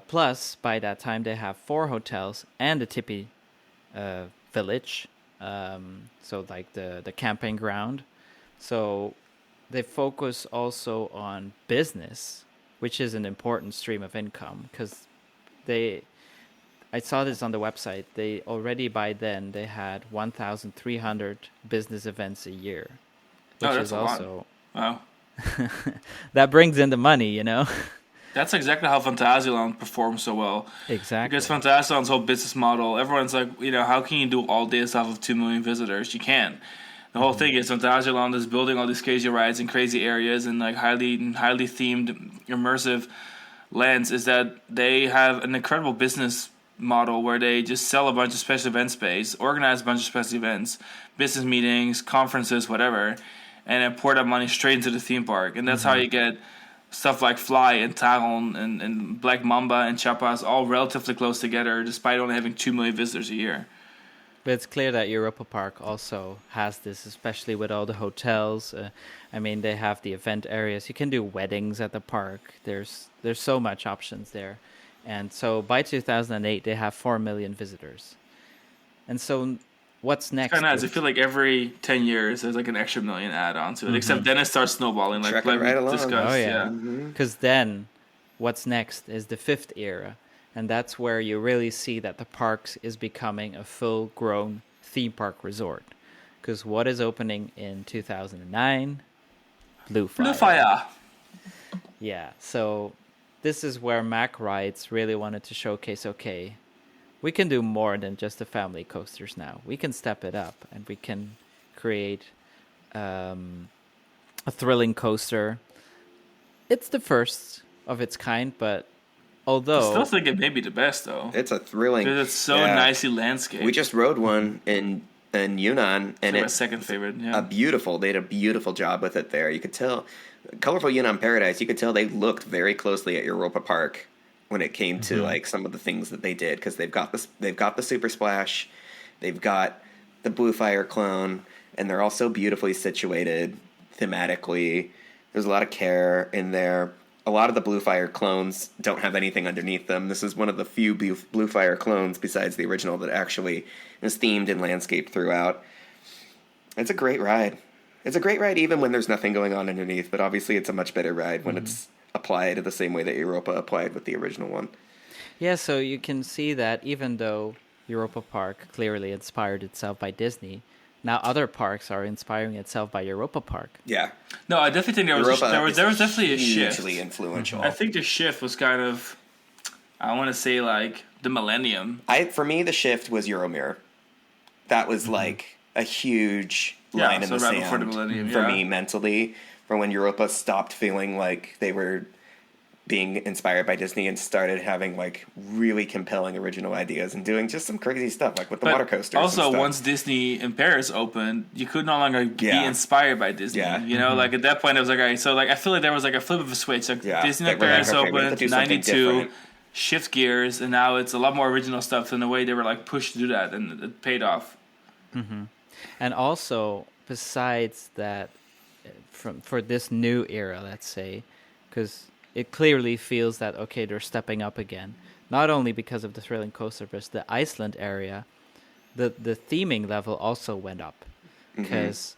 Plus, by that time, they have 4 hotels and a tipi village. So like the camping ground. So they focus also on business, which is an important stream of income, because I saw this on the website. They already by then they had 1,300 business events a year, which that's is a lot. also Wow. that brings in the money, you know. That's exactly how Fantasyland performs so well. Exactly. Because Fantasyland's whole business model, everyone's like, how can you do all this off of 2 million visitors? You can't. The whole thing is Fantasyland is building all these crazy rides in crazy areas and like highly themed, immersive lands. Is that they have an incredible business model where they just sell a bunch of special event space, organize a bunch of special events, business meetings, conferences, whatever, and then pour that money straight into the theme park. And that's how you get stuff like Fly and Taron and Black Mamba and Chiapas all relatively close together, despite only having 2 million visitors a year. But it's clear that Europa Park also has this, especially with all the hotels. I mean, they have the event areas. You can do weddings at the park. There's so much options there. And so by 2008, they have 4 million visitors. And so what's It's next? kind of nice. I feel like every 10 years there's like an extra million add-on to it. Except then it starts snowballing, like Trucking right we along. discussed. Oh, yeah. Mm-hmm. Because then what's next is the fifth era. And that's where you really see that the parks is becoming a full-grown theme park resort. Because what is opening in 2009? Blue Fire. Blue Fire. Yeah, so this is where Mack Rides really wanted to showcase, okay, we can do more than just the family coasters now. We can step it up, and we can create a thrilling coaster. It's the first of its kind, but although... I still think it may be the best, though. It's a thrilling... Because it's so nicely landscaped. We just rode one in Yunnan, and it's my it's second favorite, yeah. They did a beautiful job with it there. You could tell... Colorful Yunnan Paradise, you could tell they looked very closely at Europa Park when it came to like some of the things that they did, because they've got the Super Splash, they've got the Blue Fire clone, and they're all so beautifully situated thematically. There's a lot of care in there. A lot of the Blue Fire clones don't have anything underneath them. This is one of the few Blue Fire clones besides the original that actually is themed and landscaped throughout. It's a great ride. It's a great ride even when there's nothing going on underneath, but obviously it's a much better ride when it's applied the same way that Europa applied with the original one. Yeah, so you can see that even though Europa Park clearly inspired itself by Disney, now other parks are inspiring itself by Europa Park. Yeah. No, I definitely think there was definitely a shift. Hugely influential. I think the shift was kind of, I want to say like the millennium. For me, the shift was Euromir. That was like a huge line in the right sand before the millennium, for me mentally, from when Europa stopped feeling like they were being inspired by Disney and started having like really compelling original ideas and doing just some crazy stuff like with the water coasters. Also, and stuff. once Disney in Paris opened, you could no longer be inspired by Disney. Yeah. You know, like at that point, it was like, all right, so like I feel like there was like a flip of a switch. Like Disney in Paris opened, 92, shift gears, and now it's a lot more original stuff in the way they were like pushed to do that, and it paid off. Mm-hmm. And also, besides that, for this new era, let's say, because it clearly feels that, okay, they're stepping up again. Not only because of the thrilling coaster, but the Iceland area, the theming level also went up. Because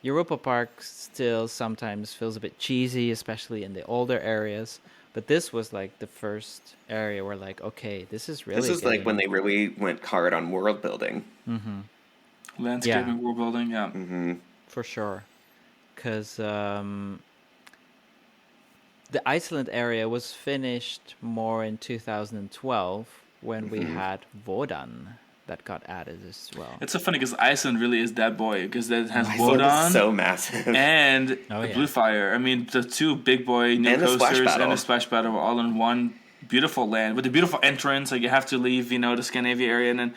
Europa Park still sometimes feels a bit cheesy, especially in the older areas. But this was like the first area where like, okay, this is really... This is like when they really went hard on world building. Mm-hmm. Landscaping, world building, yeah. Mm-hmm. For sure. Because... the Iceland area was finished more in 2012 when we had Wodan that got added as well. It's so funny because Iceland really is that boy, because that has Iceland Wodan is so massive. and the Blue Fire. I mean, the two big boy new and coasters and the Splash Battle were all in one beautiful land with a beautiful entrance. Like you have to leave, the Scandinavia area, and then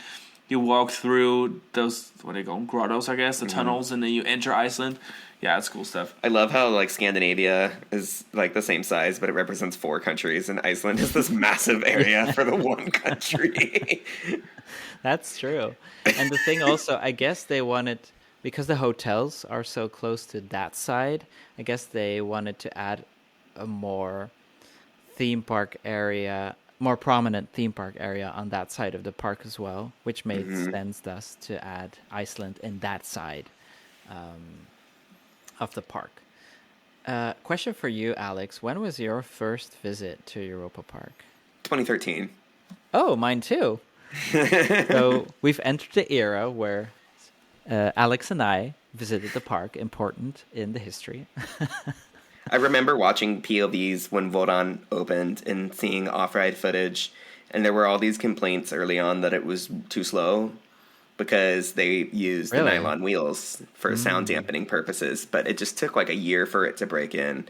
you walk through those, what do they call them, grottos, I guess, the tunnels, and then you enter Iceland. Yeah, it's cool stuff. I love how like Scandinavia is like the same size, but it represents 4 countries, and Iceland is this massive area for the one country. That's true. And the thing also, I guess they wanted, because the hotels are so close to that side, I guess they wanted to add a more prominent theme park area on that side of the park as well, which made sense thus to add Iceland in that side. Of the park. Question for you, Alex. When was your first visit to Europa Park? 2013. Oh, mine too. So we've entered the era where Alex and I visited the park, important in the history. I remember watching POVs when Wodan opened and seeing off-ride footage, and there were all these complaints early on that it was too slow, because they used the nylon wheels for sound dampening purposes, but it just took like a year for it to break in.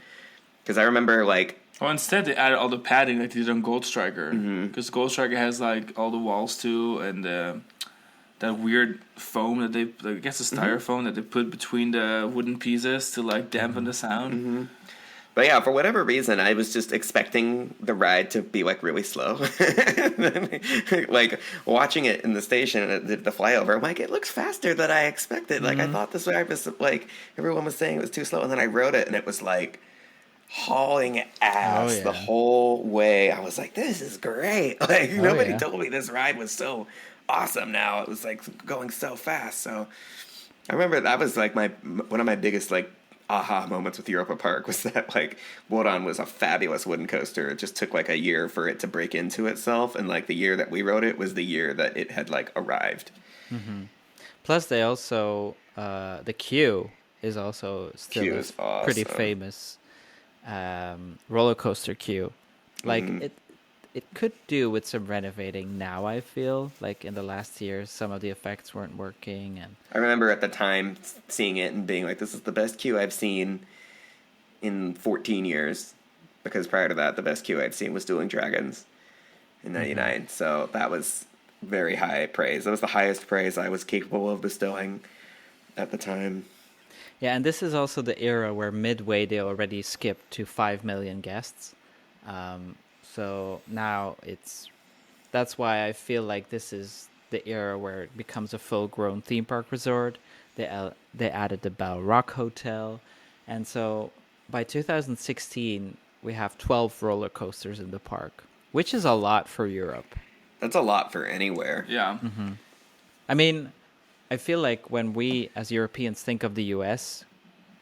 Because I remember like... Well, instead they added all the padding like they did on Gold Striker. Because Gold Striker has like all the walls too, and that weird foam that they... I guess the styrofoam that they put between the wooden pieces to like dampen the sound. But yeah, for whatever reason, I was just expecting the ride to be like really slow. Like watching it in the station and the flyover, I'm like, it looks faster than I expected. Like I thought this ride was like everyone was saying it was too slow, and then I rode it and it was like hauling ass the whole way. I was like, this is great. Like nobody told me this ride was so awesome. Now it was like going so fast. So I remember that was like one of my biggest like aha moments with Europa-Park was that like Wodan was a fabulous wooden coaster. It just took like a year for it to break into itself, and like the year that we rode it was the year that it had like arrived. Plus they also the queue is also still awesome. Pretty famous roller coaster queue. Like it could do with some renovating now, I feel. Like in the last years, some of the effects weren't working. And I remember at the time seeing it and being like, this is the best queue I've seen in 14 years. Because prior to that, the best queue I'd seen was Dueling Dragons in 99. So that was very high praise. That was the highest praise I was capable of bestowing at the time. Yeah, and this is also the era where midway they already skipped to 5 million guests. So now that's why I feel like this is the era where it becomes a full-grown theme park resort. They added the Bell Rock Hotel. And so by 2016, we have 12 roller coasters in the park, which is a lot for Europe. That's a lot for anywhere. Yeah. I mean, I feel like when we as Europeans think of the US,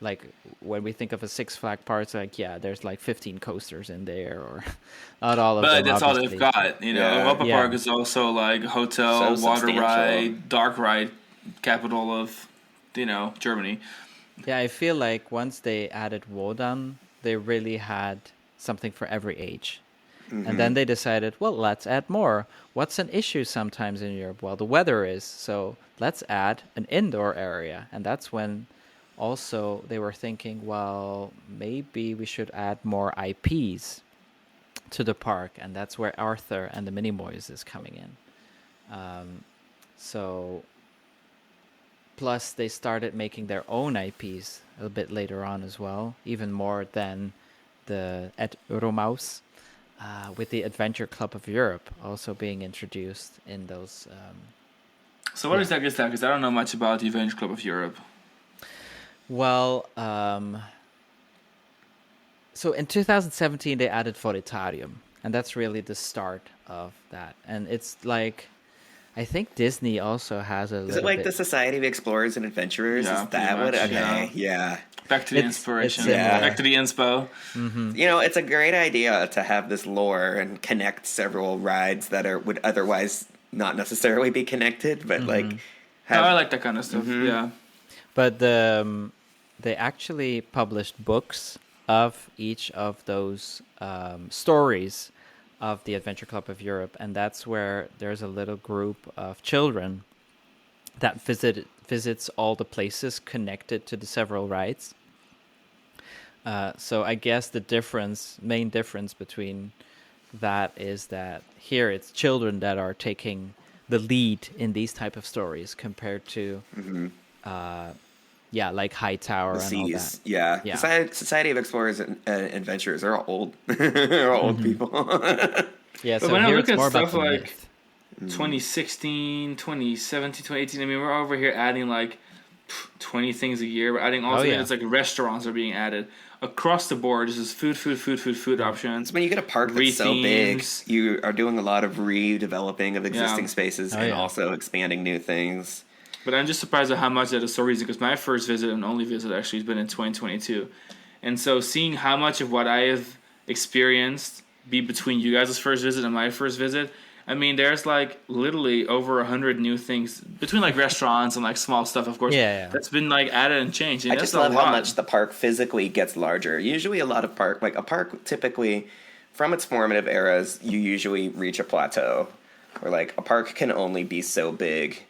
like when we think of a Six Flag park, it's like, yeah, there's like 15 coasters in there, or not all of them. But that's obviously. all they've got. You know, Europa-Park is also like hotel, So water ride, dark ride, capital of, Germany. Yeah, I feel like once they added Wodan, they really had something for every age. And then they decided, well, let's add more. What's an issue sometimes in Europe? Well, the weather is. So let's add an indoor area. And that's when also they were thinking, well, maybe we should add more IPs to the park. And that's where Arthur and the Minimoys is coming in. So plus they started making their own IPs a bit later on as well, even more than the Ed Euromaus. With the Adventure Club of Europe also being introduced in those. So what exactly is that? Because I don't know much about the Adventure Club of Europe. Well, so in 2017 they added Voletarium, and that's really the start of that. And it's like, I think Disney also has a. Is it like the Society of Explorers and Adventurers? Yeah, Is that what? Okay, yeah. Back to the inspiration. Back to the inspo. It's a great idea to have this lore and connect several rides that would otherwise not necessarily be connected, but like. I like that kind of stuff. Yeah. But they actually published books of each of those stories of the Adventure Club of Europe, and that's where there's a little group of children that visits all the places connected to the several rides. So I guess the main difference between that is that here it's children that are taking the lead in these type of stories compared to, like Hightower and all that. Yeah. Society of Explorers and Adventurers are all old. They're all old people. Yeah, but so when I here look it's at more about stuff the like myth. 2016, 2017, 2018, I mean, we're over here adding like 20 things a year. We're adding also, it's like restaurants are being added. Across the board, this is food options. When you get a park that's so big, you are doing a lot of redeveloping of existing spaces and also expanding new things. But I'm just surprised at how much that is so recent, because my first visit and only visit actually has been in 2022. And so seeing how much of what I have experienced be between you guys' first visit and my first visit, I mean, there's like literally over 100 new things between like restaurants and like small stuff, of course, that's been like added and changed. And I just love how much the park physically gets larger. Usually a park typically from its formative eras, you usually reach a plateau where like a park can only be so big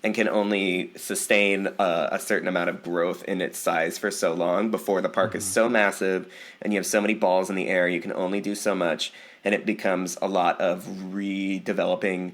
and can only sustain a certain amount of growth in its size for so long before the park is so massive and you have so many balls in the air, you can only do so much, and it becomes a lot of redeveloping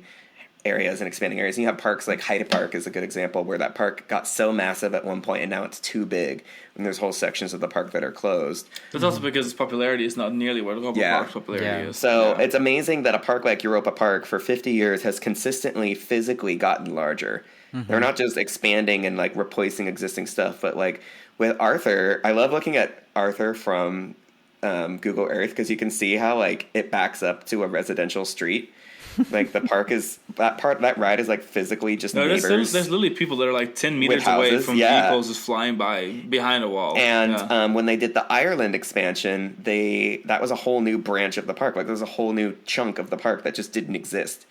areas and expanding areas. And you have parks like Heide Park is a good example, where that park got so massive at one point and now it's too big, and there's whole sections of the park that are closed. That's also because its popularity is not nearly what Europa-Park's popularity is. So it's amazing that a park like Europa-Park for 50 years has consistently physically gotten larger. They're not just expanding and like replacing existing stuff, but like with Arthur, I love looking at Arthur from Google Earth, because you can see how like it backs up to a residential street. Like the park is that ride is like physically just neighbors. There's literally people that are like 10 meters away from vehicles just flying by behind a wall. And when they did the Ireland expansion, that was a whole new branch of the park. Like there was a whole new chunk of the park that just didn't exist.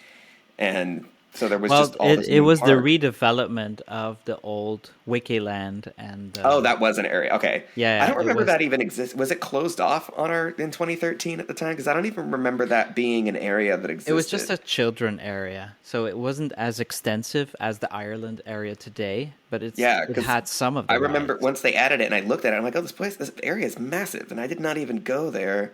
And so there was just all this it was park. the redevelopment of the old Wikiland and that was an area. Okay. Yeah, I don't remember that even existed. Was it closed off in 2013 at the time? Because I don't even remember that being an area that existed. It was just a children area, so it wasn't as extensive as the Ireland area today, but it had some of them. I remember once they added it and I looked at it, I'm like, oh, this area is massive, and I did not even go there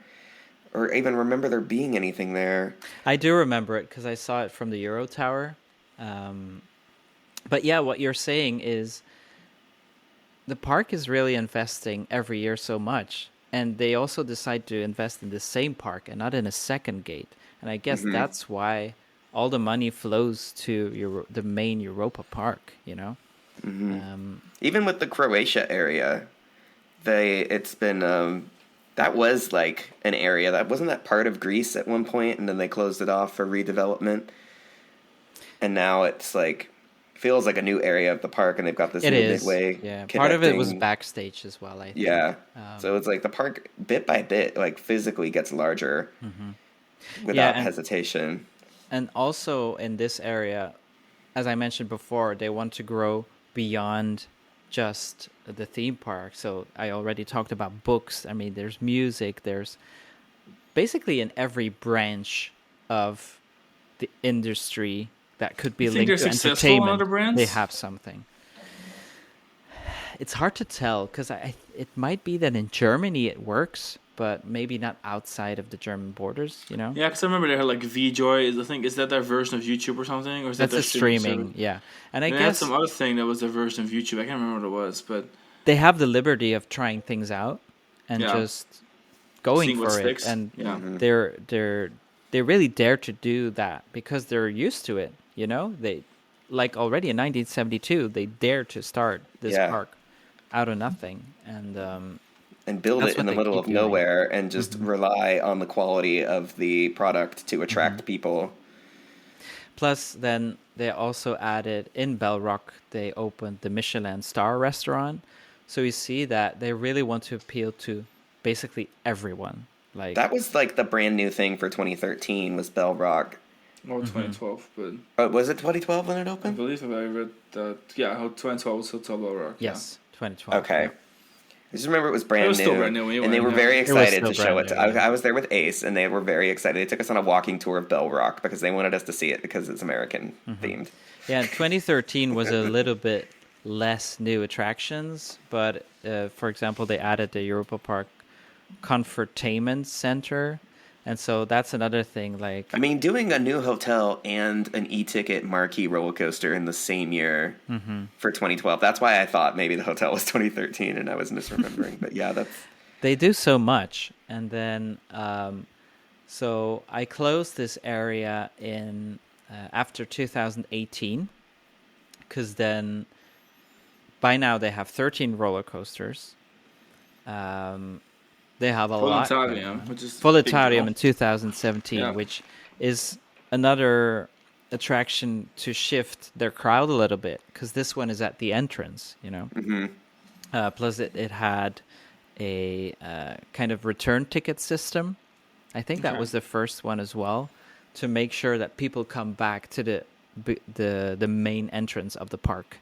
or even remember there being anything there. I do remember it because I saw it from the Euro Tower. But yeah, what you're saying is the park is really investing every year so much. And they also decide to invest in the same park and not in a second gate. And I guess that's why all the money flows to the main Europa-Park, you know? Even with the Croatia area, it's been... that was like an area that wasn't that part of Greece at one point, and then they closed it off for redevelopment. And now it's like feels like a new area of the park, and they've got this new midway. Yeah, part of it was backstage as well, I think. Yeah, so it's like the park bit by bit, like physically gets larger without hesitation. And also in this area, as I mentioned before, they want to grow beyond just the theme park. So I already talked about books. I mean, there's music. There's basically in every branch of the industry that could be linked to entertainment. They have something. It's hard to tell because it might be that in Germany it works, but maybe not outside of the German borders. You know? Yeah, because I remember they had like VJoy. I think is that their version of YouTube or something, or is that's that their streaming? Yeah, and I guess they had some other thing that was their version of YouTube. I can't remember what it was, but they have the liberty of trying things out and just going seeing for it, and they really dare to do that because they're used to it. You know, they like already in 1972 they dared to start this park out of nothing and build it in the middle of nowhere and just rely on the quality of the product to attract people. Plus, then they also added in Bell Rock, they opened the Michelin star restaurant. So you see that they really want to appeal to basically everyone. Like that was like the brand new thing for 2013 was Bell Rock. Or 2012, but was it 2012 when it opened? I believe I read that. Yeah, 2012 was Hotel Bell Rock. Yes, 2012. Okay. Yeah. I just remember it was brand new. Still brand new anyway, and they were very excited to show it. I was there with Ace, and they were very excited. They took us on a walking tour of Bell Rock because they wanted us to see it because it's American themed. Yeah, 2013 was a little bit less new attractions, but for example, they added the Europa-Park Comfortainment Center. And so that's another thing. Like, I mean, doing a new hotel and an e-ticket marquee roller coaster in the same year for 2012. That's why I thought maybe the hotel was 2013 and I was misremembering. But yeah, they do so much. And then, so I closed this area in after 2018 because then by now they have 13 roller coasters. They have a lot. Voletarium in 2017, which is another attraction to shift their crowd a little bit because this one is at the entrance, you know. Plus, it had a kind of return ticket system. I think that was the first one as well to make sure that people come back to the main entrance of the park.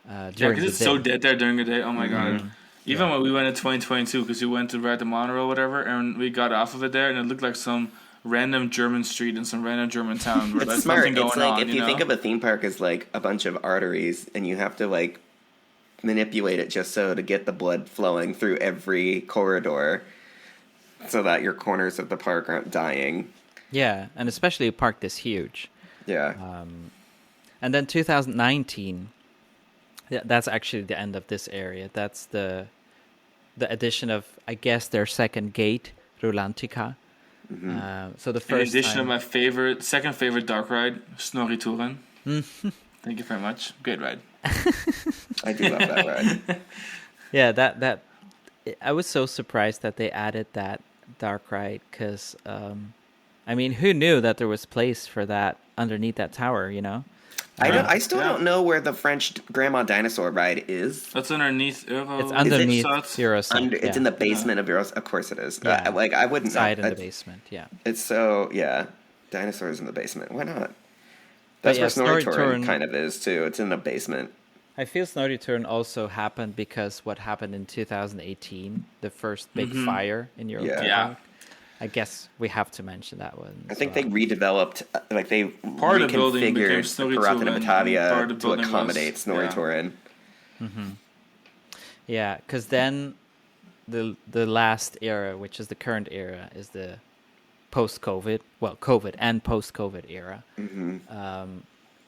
Because it's so dead there during the day. Oh my god. Even when we went in 2022, because we went to ride the monorail or whatever, and we got off of it there, and it looked like some random German street in some random German town where there's nothing going on. It's like if you think of a theme park as like a bunch of arteries, and you have to like manipulate it just so to get the blood flowing through every corridor, so that your corners of the park aren't dying. Yeah, and especially a park this huge. Yeah. And then 2019, that's actually the end of this area. That's the addition of, I guess, their second gate, Rulantica. So the In first addition time, of my second favorite dark ride, Snorri-Touren. Thank you very much. Great ride. I do love that ride. yeah, that I was so surprised that they added that dark ride because, I mean, who knew that there was place for that underneath that tower? You know. I still don't know where the French Grandma Dinosaur ride is. That's underneath Euro. It's underneath Eurosat. Eurosat. It's in the basement of Euros. Of course it is. Yeah. Like I wouldn't know. Inside in the basement. Yeah. It's so dinosaurs in the basement. Why not? That's where Snorri-Touren Snorri-Touren kind of is too. It's in the basement. I feel Snorri-Touren also happened because what happened in 2018, the first big fire in Europa. Yeah. I guess we have to mention that one. I think they redeveloped, like they Part of the building became reconfigured the Piraten of Batavia to building accommodate Snorri-Touren. Yeah, because then the last era, which is the current era, is the post-COVID, well, COVID and post-COVID era.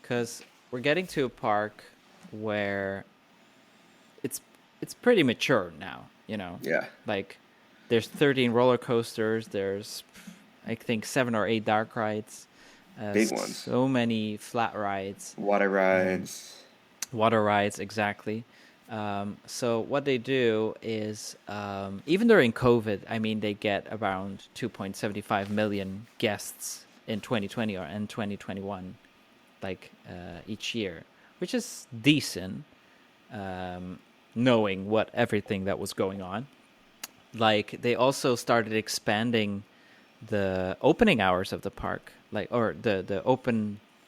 Because we're getting to a park where it's pretty mature now, you know? Yeah. Like, there's 13 roller coasters, there's, I think, 7 or 8 dark rides. Big ones. So many flat rides. Water rides. Water rides, exactly. So what they do is, even during COVID, I mean, they get around 2.75 million guests in 2020 or in 2021, like each year, which is decent, knowing what everything that was going on. Like, they also started expanding the opening hours of the park, like, or the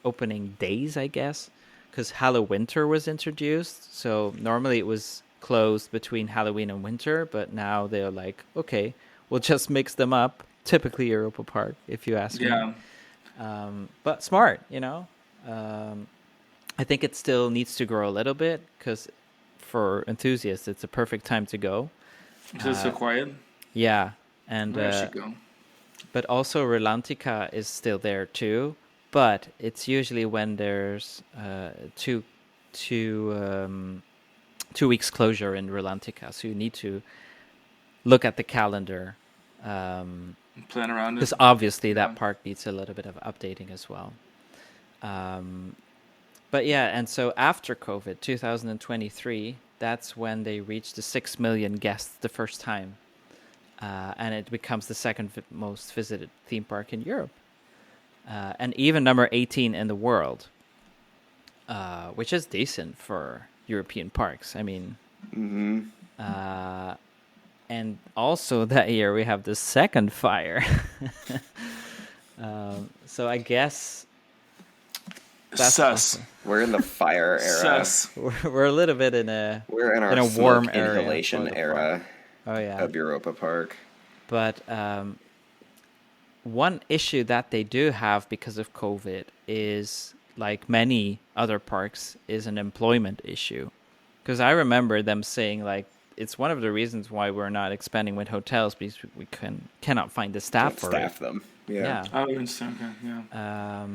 opening days, I guess. Because Hallowinter was introduced, so normally it was closed between Halloween and winter, but now they're like, okay, we'll just mix them up. Typically Europa-Park, if you ask me. But smart, you know. I think it still needs to grow a little bit, because for enthusiasts, it's a perfect time to go. Because it's so quiet. Yeah, and Where should go? But also Rulantica is still there too. But it's usually when there's 2 weeks closure in Rulantica, so you need to look at the calendar. Plan around it. Because obviously that park needs a little bit of updating as well. But yeah, and so after COVID, 2023, that's when they reached the 6 million guests the first time. And it becomes the second most visited theme park in Europe. And even number 18 in the world, which is decent for European parks. I mean, and also that year we have the second fire. So I guess that's sus. We're in the fire era. Sus. We're a little bit in a warm area inhalation era. Oh yeah, of Europa-Park. But one issue that they do have because of COVID is, like many other parks, is an employment issue. Because I remember them saying, like, it's one of the reasons why we're not expanding with hotels, because we cannot find the staff for staff them. Yeah. Oh, interesting. Okay. Yeah.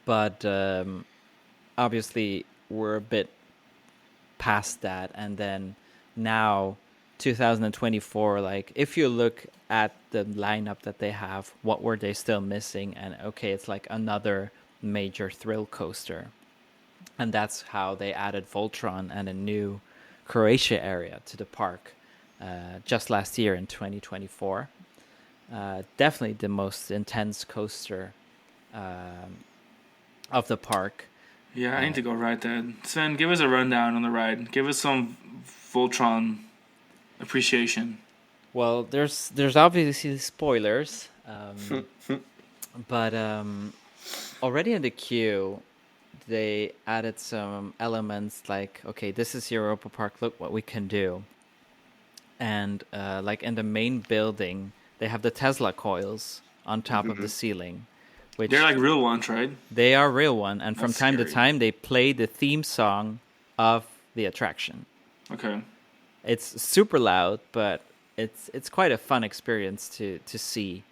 But obviously we're a bit past that, and then now 2024, like, if you look at the lineup that they have, what were they still missing? And okay, it's like another major thrill coaster, and that's how they added Voltron and a new Croatia area to the park just last year in 2024. Definitely the most intense coaster of the park. Yeah, I need to go ride that. Sven, give us a rundown on the ride. Give us some Voltron appreciation. Well, there's obviously spoilers, but already in the queue, they added some elements like, okay, this is Europa-Park, look what we can do. And like in the main building, they have the Tesla coils on top of the ceiling. Which they're like real ones, right? They are real one, and from That's time scary. to time, they play the theme song of the attraction. Okay. It's super loud, but it's quite a fun experience to see.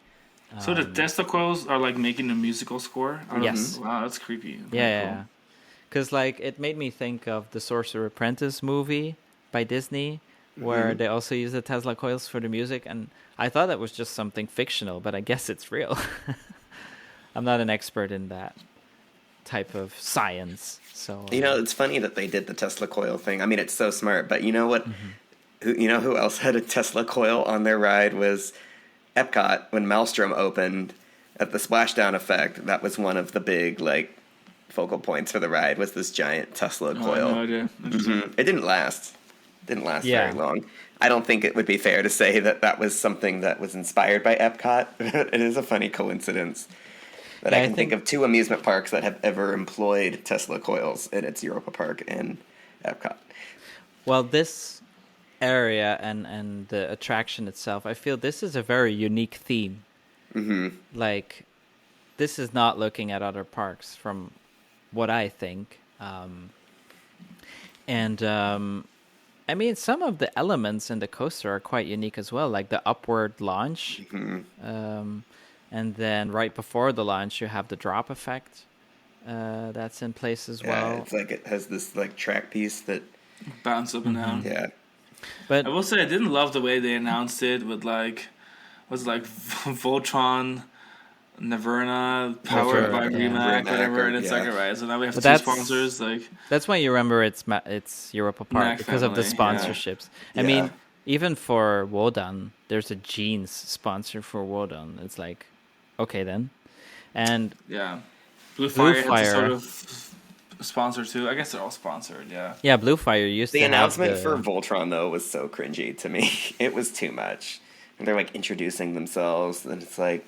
So the Tesla coils are like making a musical score? Yes. Wow, that's creepy. Okay, Yeah. Because like it made me think of the Sorcerer Apprentice movie by Disney, where they also use the Tesla coils for the music, and I thought that was just something fictional, but I guess it's real. I'm not an expert in that type of science, so it's funny that they did the Tesla coil thing. I mean, it's so smart, but you know what? Who else had a Tesla coil on their ride was Epcot when Maelstrom opened at the splashdown effect. That was one of the big focal points for the ride, was this giant Tesla coil. No idea. It didn't last. Very long. I don't think it would be fair to say that was something that was inspired by Epcot. It is a funny coincidence that I can think of two amusement parks that have ever employed Tesla coils, and it's Europa-Park and Epcot. Well, this area and the attraction itself, I feel this is a very unique theme. Like, this is not looking at other parks from what I think. I mean, some of the elements in the coaster are quite unique as well, like the upward launch. And then right before the launch, you have the drop effect that's in place as well. It's like it has this track piece that bounce up and down. Yeah. But I will say I didn't love the way they announced it with Voltron, Naverna, powered by Rimac, whatever, and it's alright. So now we have two sponsors. That's why you remember it's Europa-Park because of the sponsorships. I mean, even for Wodan, there's a jeans sponsor for Wodan. It's like, okay then, and Blue Fire has a sort of sponsor too. I guess they're all sponsored. Yeah, Blue Fire used to the announcement for Voltron though was so cringy to me. It was too much. And they're introducing themselves, and it's like.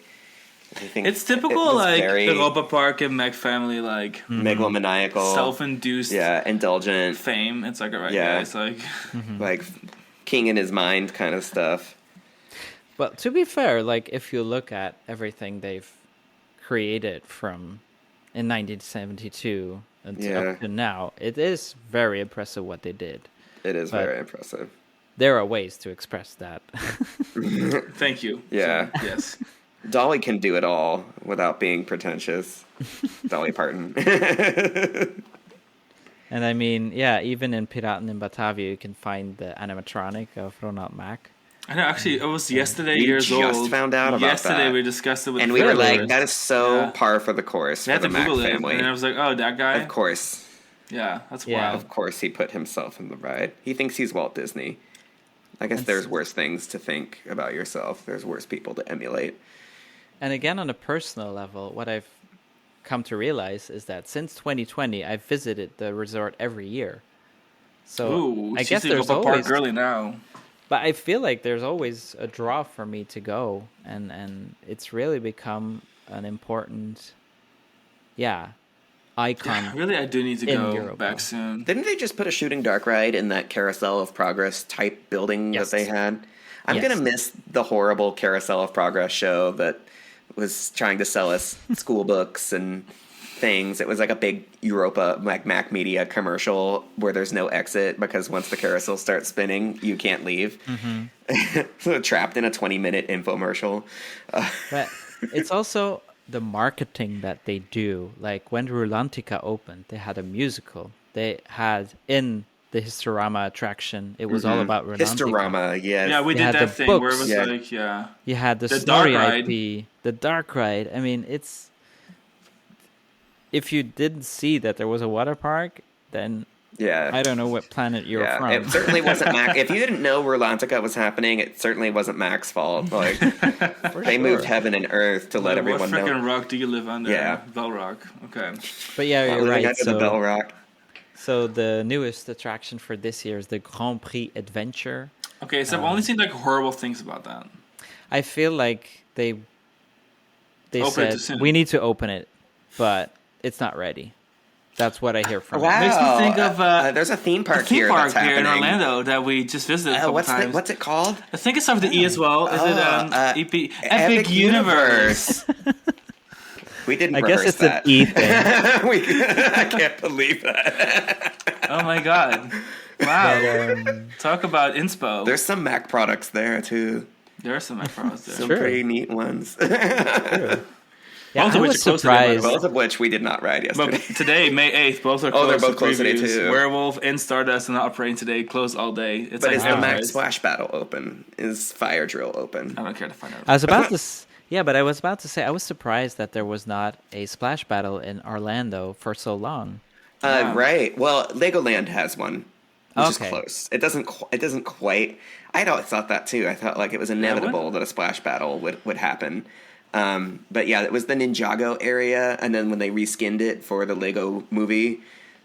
It's typical the Europa-Park and Meg family megalomaniacal, self-induced, indulgent fame. It's guys, like king in his mind kind of stuff. Well, to be fair, if you look at everything they've created from in 1972 until up to now, it is very impressive what they did. It is very impressive. There are ways to express that. Thank you. Yeah. So, yes. Dolly can do it all without being pretentious. Dolly Parton. And I mean, even in Piraten in Batavia, you can find the animatronic of Ronald Mack. I know, actually, it was yesterday years old. We just found out about yesterday that. We discussed it with and we were like, that is so par for the course for the Mack family. And I was like, oh, that guy? Of course. Yeah, that's wild. Of course he put himself in the ride. He thinks he's Walt Disney. I guess there's worse things to think about yourself. There's worse people to emulate. And again, on a personal level, what I've come to realize is that since 2020, I've visited the resort every year. So I guess there's always Park early now. But I feel like there's always a draw for me to go, and it's really become an important, icon. Yeah, really, I do need to go Europa. Back soon. Didn't they just put a shooting dark ride in that Carousel of Progress type building that they had? I'm going to miss the horrible Carousel of Progress show that was trying to sell us school books and things. It was like a big Europa Mac Media commercial where there's no exit because once the carousel starts spinning, you can't leave. So trapped in a 20-minute infomercial. But it's also the marketing that they do. Like when Rulantica opened, they had a musical. They had in the Historama attraction, it was all about Rulantica. Historama, yes. Yeah, we did that thing where it was You had the Snorri IP, the Dark Ride. I mean, it's... If you didn't see that there was a water park, then I don't know what planet you're from. It certainly wasn't Mac. If you didn't know Rulantica was happening, it certainly wasn't Mac's fault. Like they moved heaven and earth to let everyone know. What freaking rock do you live under? Yeah, Bell Rock. Okay. But you're right. So the Bell Rock. So the newest attraction for this year is the Grand Prix Adventure. Okay, so I've only seen horrible things about that. I feel like they said we need to open it, but it's not ready. That's what I hear from. Wow. It makes me think of there's a theme park here that's happening. In Orlando that we just visited a couple times. What's it called? I think it starts with the E as well. Is it Epic Universe? We didn't I guess it's an E thing. I can't believe that. Oh my god. Wow. Talk about inspo. There's some Mac products there too. There are some McFarlanes there. Some True. pretty neat ones. True. Yeah, Both of I which was are close to their surprised. Both of which we did not ride yesterday. But today, May 8th, both are closed. they're both for closed today, previews. too. Werewolf and Stardust are not operating today, closed all day. It's But like is the Max advertised. Splash Battle open? Is Fire Drill open? I don't care to find out. I was about to, but I was about to say I was surprised that there was not a splash battle in Orlando for so long. Yeah. Right. Well, Legoland has one, which is Okay. close. It doesn't quite. I'd always thought that too. I thought like it was inevitable that a splash battle would happen. But yeah, it was the Ninjago area, and then when they reskinned it for the Lego movie,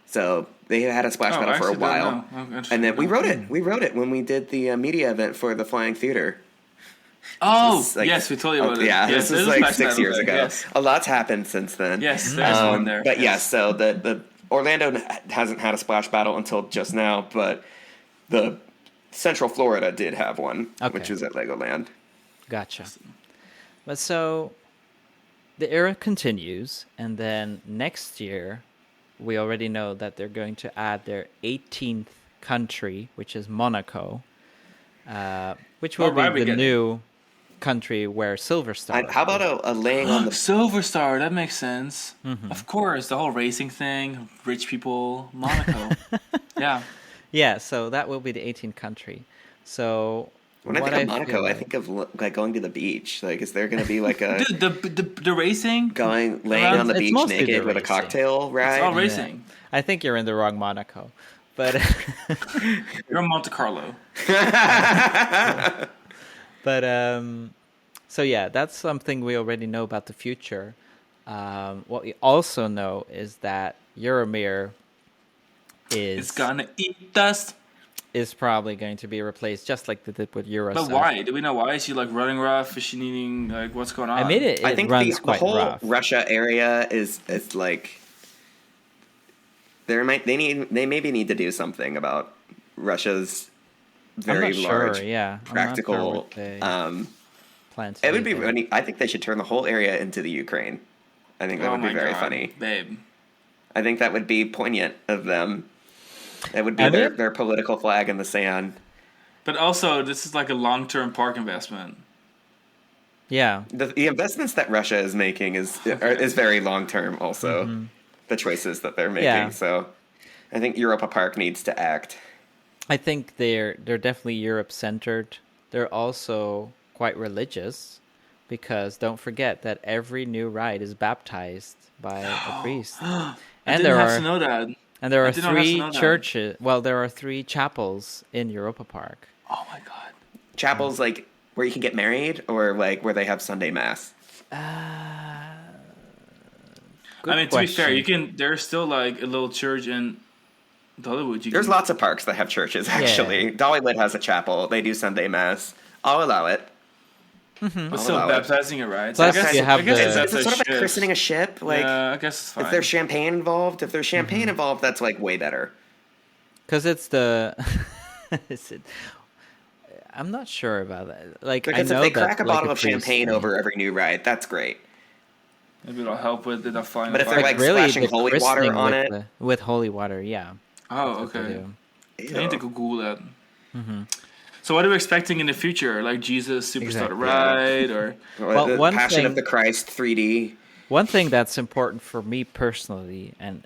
so they had a splash battle for a while. And then we wrote it. We wrote it when we did the media event for the Flying Theater. Oh, This is, like- yes, we told you about it. Yeah, Yes, this was there's a like splash 6 battle years there, ago. Yes, A lot's happened since then. yes there's one there. But yes, so the Orlando hasn't had a splash battle until just now, but the Central Florida did have one, Okay. which was at Legoland. Gotcha. But so the era continues, and then next year we already know that they're going to add their 18th country, which is Monaco, which will What ride be we the getting? new country where Silver Star. How about a laying on the Silver Star, that makes sense. Mm-hmm. Of course, the whole racing thing, rich people, Monaco. Yeah. Yeah, so that will be the 18th country. So when I what think of Monaco, feel I like- think of like going to the beach. Like, is there going to be like a Dude, the racing? laying on the It's beach mostly the naked with a racing. cocktail ride? It's all racing. I think you're in the wrong Monaco. But You're in Monte Carlo. But so yeah, that's something we already know about the future. What we also know is that Euromir It's gonna eat dust. is probably going to be replaced, just like they did with Eurostar. But why? Do we know why? Is she like running rough? Is she needing like what's going on? I mean, it I think runs the quite whole rough. Russia area is like they maybe need to do something about Russia's very I'm not large sure, yeah. practical. I'm not sure what they plan to It do would be there. funny. I think they should turn the whole area into the Ukraine. I think that Oh would be my very God, funny. babe. I think that would be poignant of them. It would be I mean- their political flag in the sand. But also, this is like a long-term park investment. Yeah. The investments that Russia is making is very long term. Also, the choices that they're making. Yeah. So, I think Europa-Park needs to act. I think they're definitely Europe centered. They're also quite religious, because don't forget that every new ride is baptized by a priest. I And didn't there have are to know that. and there I are did not have to 3 know that. churches. Well, there are 3 chapels in Europa-Park. Oh my God. Chapels like where you can get married, or like where they have Sunday mass. Good I mean, to be fair, question. you can. There's still like a little church in Dollywood. There's lots of parks that have churches. Actually, Dollywood has a chapel. They do Sunday mass. I'll allow it. but still allow it. baptizing it, right? Plus you have I guess the- it's Is it a sort of like ship. christening a ship? Like, Yeah, I guess it's fine. if there's champagne involved, that's like way better. Because it's the. Is it? I'm not sure about that. Like, Because I know if they that, crack a like, bottle of priest champagne thing. over every new ride, that's great. Maybe it'll help with it flying. But if the they're fire. like splashing the holy water christening on with it. with holy water, yeah. Oh, That's what they okay. do. I need to Ew. Google that. So, what are we expecting in the future? Like Jesus Superstar Exactly. Ride, or Well, the one Passion thing- of the Christ 3D. One thing that's important for me personally, and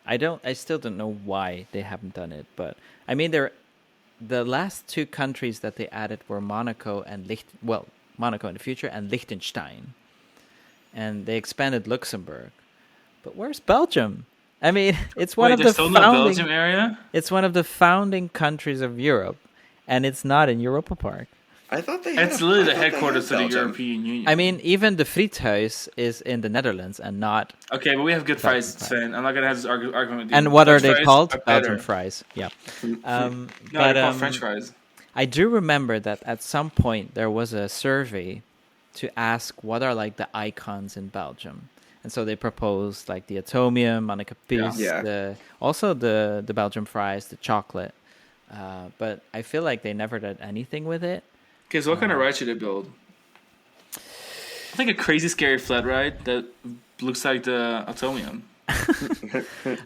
I still don't know why they haven't done it, but I mean, the last 2 countries that they added were Monaco and Monaco in the future and Liechtenstein, and they expanded Luxembourg. But where's Belgium? I mean, it's one wait, of there's the still no founding. Belgium area. It's one of the founding countries of Europe, and it's not in Europa-Park. I thought they had It's a- literally I the thought they had headquarters of the Belgium. European Union. I mean, even the Friethuis is in the Netherlands and not. okay, but we have good Belgian fries, fries. Sven. I'm not gonna have this argument with you. And what are Dutch they fries called? are better. Belgian fries. Yeah. No, But they're called French fries. I do remember that at some point there was a survey to ask what are like the icons in Belgium, and so they proposed like the Atomium, Monica Piece, Yeah. also the Belgian fries, the chocolate. But I feel like they never did anything with it. Okay, so what kind of ride should they build? I think a crazy scary flat ride that looks like the Atomium.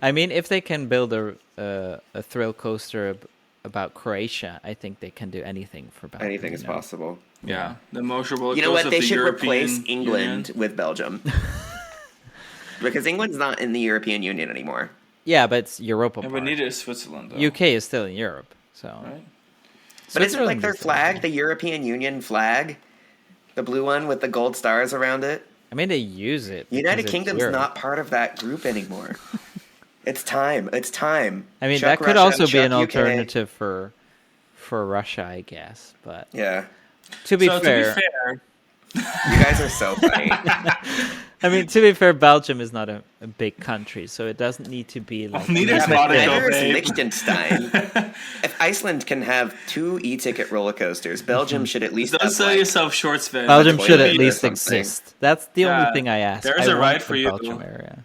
I mean, if they can build a thrill coaster about Croatia, I think they can do anything for Belgium. Anything is possible. Yeah, the most roller You know what? coaster They of the should European replace England Union. with Belgium. Because England's not in the European Union anymore. Yeah, but it's Europa And Park. we need it in Switzerland, though. UK is still in Europe, so. Right? But isn't like Switzerland their is still flag, in the European Union flag? The blue one with the gold stars around it? I mean, they use it. United because it's Kingdom's Europe. not part of that group anymore. It's time. It's time. I mean, Chuck that could Russia, also be chuck an UK. alternative for Russia, I guess. But Yeah. to be So fair, to be fair, You guys are so funny. I mean, to be fair, Belgium is not a big country, so it doesn't need to be like. neither is Yeah, but Monaco, neither is babe. Liechtenstein. If Iceland can have 2 e-ticket roller coasters, Belgium should at least don't have sell like, yourself short, Sven. Belgium Toilet should at paper or least something. exist. That's the only Yeah, thing I ask. there is I a want right the for you. Belgium area.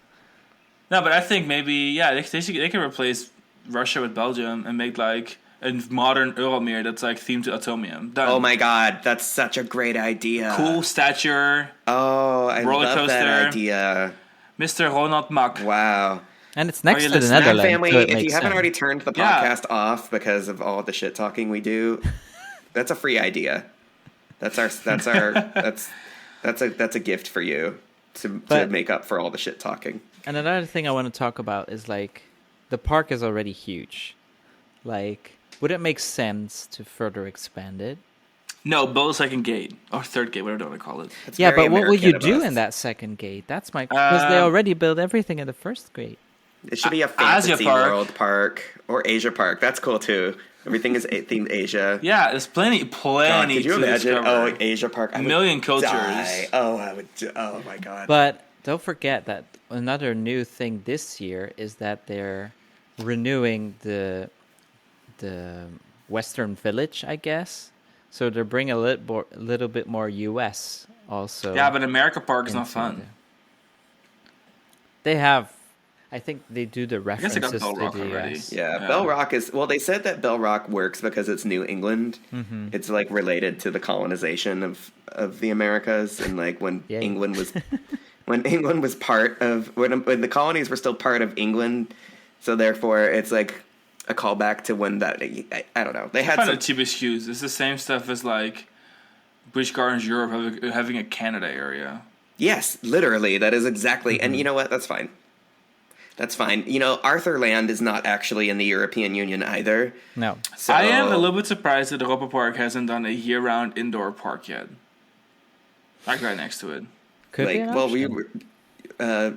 No, but I think maybe they can replace Russia with Belgium and make like a modern Euromir that's like themed to Atomium. Done. Oh my god, that's such a great idea. Cool stature, Oh, I Roller love that coaster. idea. Mr. Ronald Mak. Wow. And it's next you to the listening? Netherlands, Family, so it if you makes haven't sense. already turned the Yeah. podcast off because of all the shit talking we do, that's a free idea. That's a gift for you to But- make up for all the shit talking. And another thing I want to talk about is like the park is already huge. Like, would it make sense to further expand it? No, build a second gate or third gate, whatever you want to call it. It's Yeah, very but what would you American of do us. in that second gate? That's my because they already built everything in the first gate. It should be a Asia fantasy Park. world park or Asia Park. That's cool too. Everything is themed Asia. Yeah, there's plenty God, could you to imagine? discover. Oh, Asia Park. I would million cultures. die. Oh, I would. Oh my god. But don't forget that another new thing this year is that they're renewing the Western Village, I guess. So they're bringing a little bit more US also. Yeah, but America Park is not into fun. the- They have, I think they do the guess they got references Bell to Rock the already. US. Yeah, Yeah. Bell Rock is. Well, they said that Bell Rock works because it's New England. Mm-hmm. It's like related to the colonization of the Americas, and like when Yeah. England was when England was part of when the colonies were still part of England. So therefore, it's like a callback to when that I don't know. They had Kind some of cheap excuse. It's the same stuff as like British Gardens Europe having a Canada area. Yes, literally. That is exactly. Mm-hmm. And you know what? That's fine. That's fine. You know, Arthur Land is not actually in the European Union either. No. So I am a little bit surprised that Europa-Park hasn't done a year-round indoor park yet. Like right next to it. Could be like, an well, option.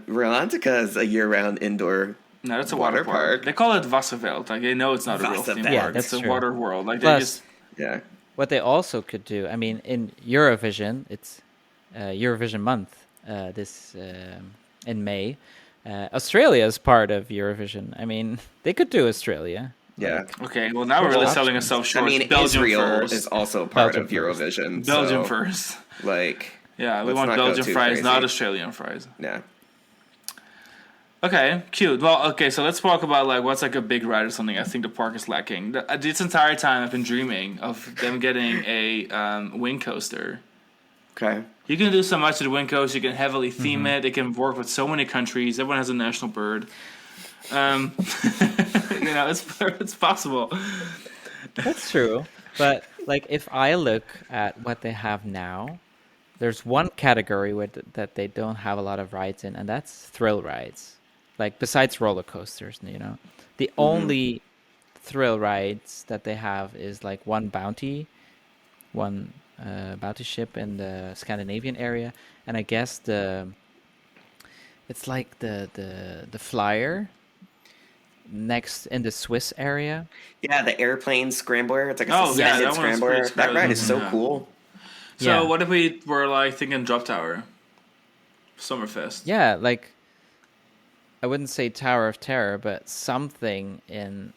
Rolantica is a year-round indoor. No, that's a Water water park. park. They call it Wasserveld. Like they know it's not a real theme Wasserveld. Yeah, park. that's It's a true. water world. Like Plus- they just Yeah. What they also could do, I mean, in Eurovision, it's Eurovision month this in May. Australia is part of Eurovision. I mean, they could do Australia. Yeah. okay. Well, now we're There's really options. selling ourselves short. I mean, Belgium Israel first. is also part Belgium of first. Eurovision. Belgium so, first. Like, Yeah, we let's want not go Belgian too fries, crazy. not Australian fries. yeah. Okay, cute. Well, okay, so let's talk about like what's like a big ride or something I think the park is lacking. This entire time I've been dreaming of them getting a wing coaster. Okay. You can do so much with the wing coaster. You can heavily Mm-hmm. theme it. It can work with so many countries. Everyone has a national bird. You know, it's possible. That's true. But like, if I look at what they have now, there's one category that they don't have a lot of rides in, and that's thrill rides. Like besides roller coasters, you know, the only thrill rides that they have is like one bounty ship in the Scandinavian area, and I guess it's like the flyer next in the Swiss area. Yeah, the airplane scrambler. It's like a Oh, yeah, suspended that one's scrambler. pretty That ride is so yeah. cool. So Yeah. what if we were like thinking Drop Tower, Summerfest? Yeah, like I wouldn't say Tower of Terror, but something in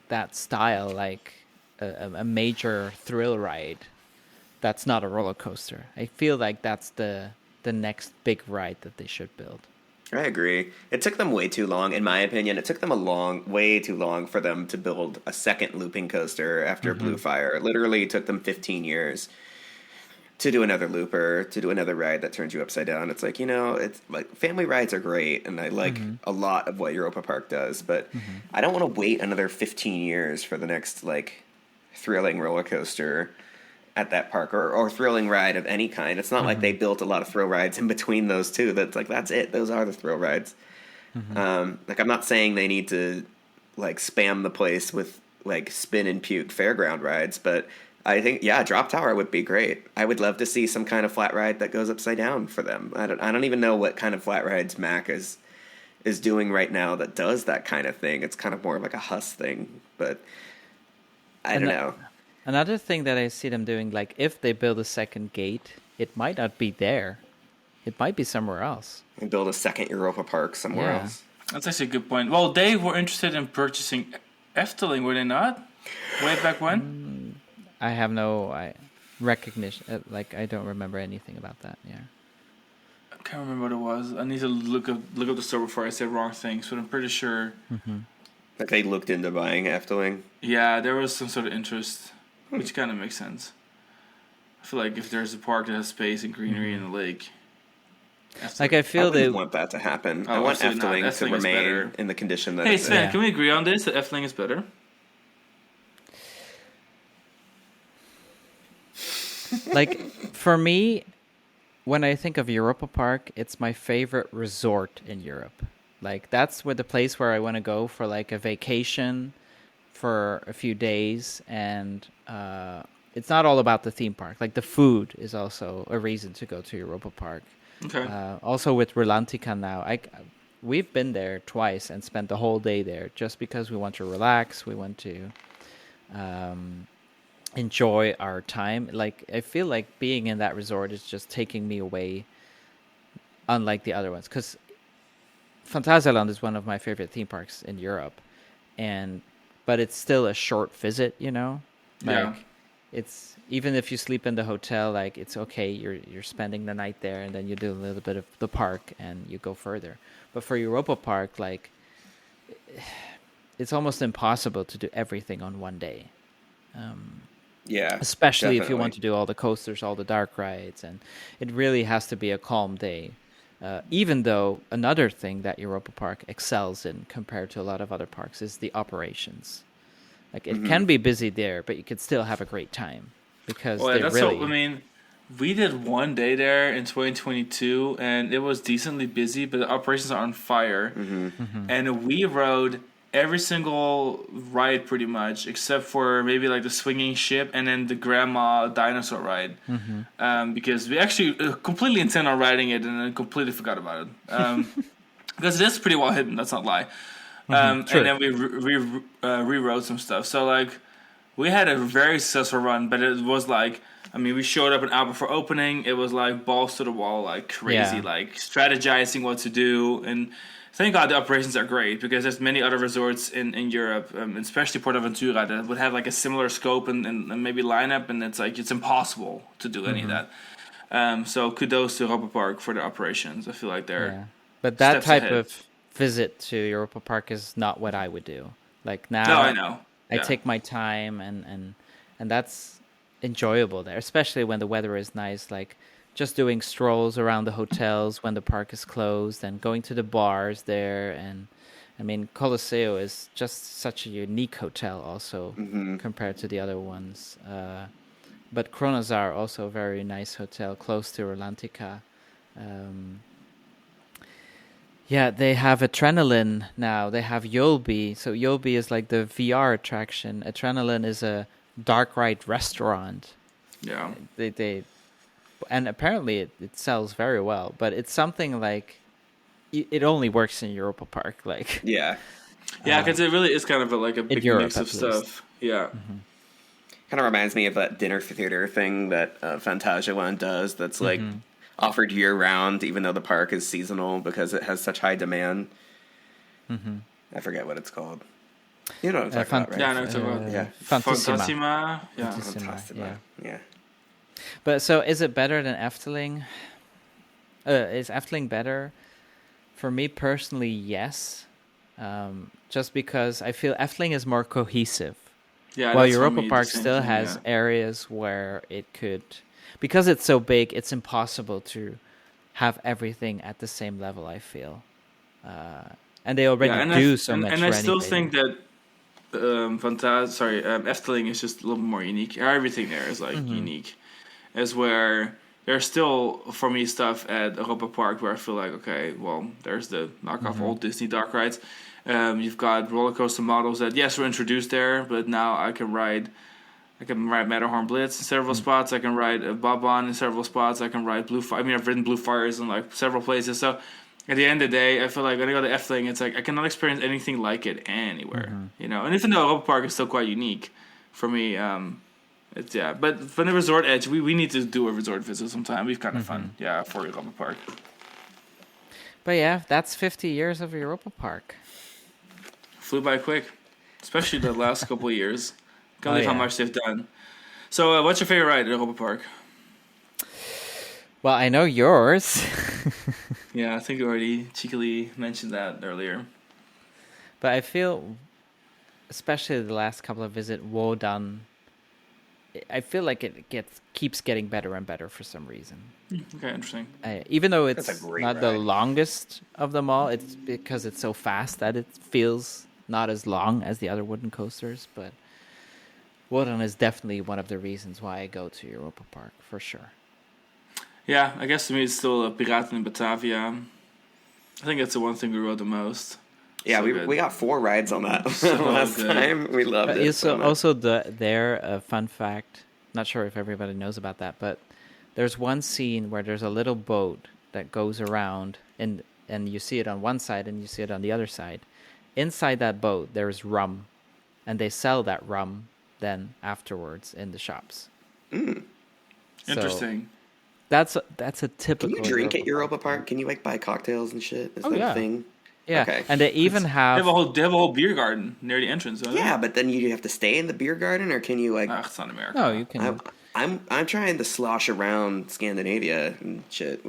that style, like a major thrill ride. That's not a roller coaster. I feel like that's the next big ride that they should build. I agree. It took them way too long, in my opinion. It took them way too long for them to build a second looping coaster after Blue Fire. It literally took them 15 years. to do another looper, to do another ride that turns you upside down. It's like, it's like family rides are great, and I like a lot of what Europa-Park does, but I don't want to wait another 15 years for the next like thrilling roller coaster at that park, or thrilling ride of any kind. It's not like they built a lot of thrill rides in between those two. That's like, that's it. Those are the thrill rides. Like, I'm not saying they need to like spam the place with like spin and puke fairground rides, but I think, Drop Tower would be great. I would love to see some kind of flat ride that goes upside down for them. I don't even know what kind of flat rides Mac is doing right now that does that kind of thing. It's kind of more like a Huss thing, but I don't know. Another thing that I see them doing, like if they build a second gate, it might not be there. It might be somewhere else. And build a second Europa-Park somewhere else. That's actually a good point. Well, they were interested in purchasing Efteling, were they not? Way back when? I have no recognition. I don't remember anything about that. Yeah. I can't remember what it was. I need to look up the store before I say wrong things, but I'm pretty sure. Like they looked into buying Efteling? Yeah, there was some sort of interest, which kind of makes sense. I feel like if there's a park that has space and greenery in the lake. Like I feel they want that to happen. I want Efteling to remain in the condition that it's in. Hey Sven, can we agree on this, that Efteling is better? Like, for me, when I think of Europa-Park, it's my favorite resort in Europe. Like, that's the place where I want to go for, like, a vacation for a few days. And it's not all about the theme park. Like, the food is also a reason to go to Europa-Park. Okay. Also with Rolantica now, we've been there twice and spent the whole day there just because we want to relax. We want to enjoy our time. Like, I feel like being in that resort is just taking me away, unlike the other ones. Because Phantasialand is one of my favorite theme parks in Europe, but it's still a short visit, Like, it's even if you sleep in the hotel, like it's okay. You're spending the night there, and then you do a little bit of the park, and you go further. But for Europa-Park, like, it's almost impossible to do everything on one day. Especially definitely. If you want to do all the coasters, all the dark rides, and it really has to be a calm day. Even though another thing that Europa-Park excels in compared to a lot of other parks is the operations. Like, it can be busy there, but you could still have a great time because we did one day there in 2022, and it was decently busy, but the operations are on fire. And we rode every single ride pretty much, except for maybe like the swinging ship and then the grandma dinosaur ride, because we actually completely intend on riding it and then completely forgot about it, because it is pretty well hidden. That's not a lie. And then we rewrote some stuff. So like, we had a very successful run, but it was like, we showed up an hour before opening. It was like balls to the wall, like crazy, like strategizing what to do. And thank God the operations are great, because there's many other resorts in Europe, especially PortAventura, that would have like a similar scope and maybe lineup, and it's impossible to do any of that. So kudos to Europa-Park for the operations. I feel like they're but that type ahead. of visit to Europa-Park is not what I would do. Like, now, no, I know. I take my time, and that's enjoyable there, especially when the weather is nice. Like, just doing strolls around the hotels when the park is closed, and going to the bars there. And Colosseo is just such a unique hotel also compared to the other ones. But Kronozar, also a very nice hotel close to Rolantica. They have Adrenaline now. They have Yolby. So Yolby is like the VR attraction. Adrenaline is a dark ride restaurant. Yeah. And apparently it sells very well, but it's something like it only works in Europa-Park. Like, because it really is kind of a big mix of stuff. Yeah. Kind of reminds me of that dinner theater thing that Phantasialand does. That's like offered year round, even though the park is seasonal because it has such high demand. I forget what it's called. You know what I'm talking about, right? Yeah, I know what you're talking about. Fantissima. Fantissima. Yeah. But so, is it better than Efteling? Is Efteling better? For me personally, yes. Just because I feel Efteling is more cohesive. Yeah, while Europa-Park still has areas where it could because it's so big, it's impossible to have everything at the same level, I feel. And they already do so much. And I still think that Efteling is just a little more unique. Everything there is like unique. As where there's still, for me, stuff at Europa-Park where I feel like, okay, well, there's the knockoff old Disney dark rides. You've got roller coaster models that, yes, were introduced there, but now I can ride Matterhorn Blitz in several spots. I can ride Bob-on in several spots. I can ride Blue Fire. I mean, I've ridden Blue Fires in like several places. So at the end of the day, I feel like when I go to Efteling, it's like I cannot experience anything like it anywhere. You know, and even though Europa-Park is still quite unique for me, it's But for the Resort Edge, we need to do a resort visit sometime. We've kind of fun, for Europa-Park. But yeah, that's 50 years of Europa-Park. Flew by quick, especially the last couple of years. Can't believe how much they've done. So, what's your favorite ride at Europa-Park? Well, I know yours. Yeah, I think you already cheekily mentioned that earlier. But I feel, especially the last couple of visits, Wodan, I feel like it keeps getting better and better for some reason. Okay, interesting. Even though it's not ride. the longest of them all, it's because it's so fast that it feels not as long as the other wooden coasters, but Wodan is definitely one of the reasons why I go to Europa-Park, for sure. Yeah, I guess to me it's still Piraten in Batavia. I think that's the one thing we rode the most. Yeah, So we got 4 rides on that So last good. time. We loved it. So much. Also, their fun fact, not sure if everybody knows about that, but there's one scene where there's a little boat that goes around, and you see it on one side and you see it on the other side. Inside that boat, there's rum, and they sell that rum then afterwards in the shops. Interesting. That's a typical. Can you drink at Europa-Park? Can you like buy cocktails and shit? Is that a thing? Yeah, Okay. and they even have They have a whole beer garden near the entrance. Don't they? Yeah, but then you have to stay in the beer garden, or can you like? It's not America. no, you can. I'm trying to slosh around Scandinavia and shit.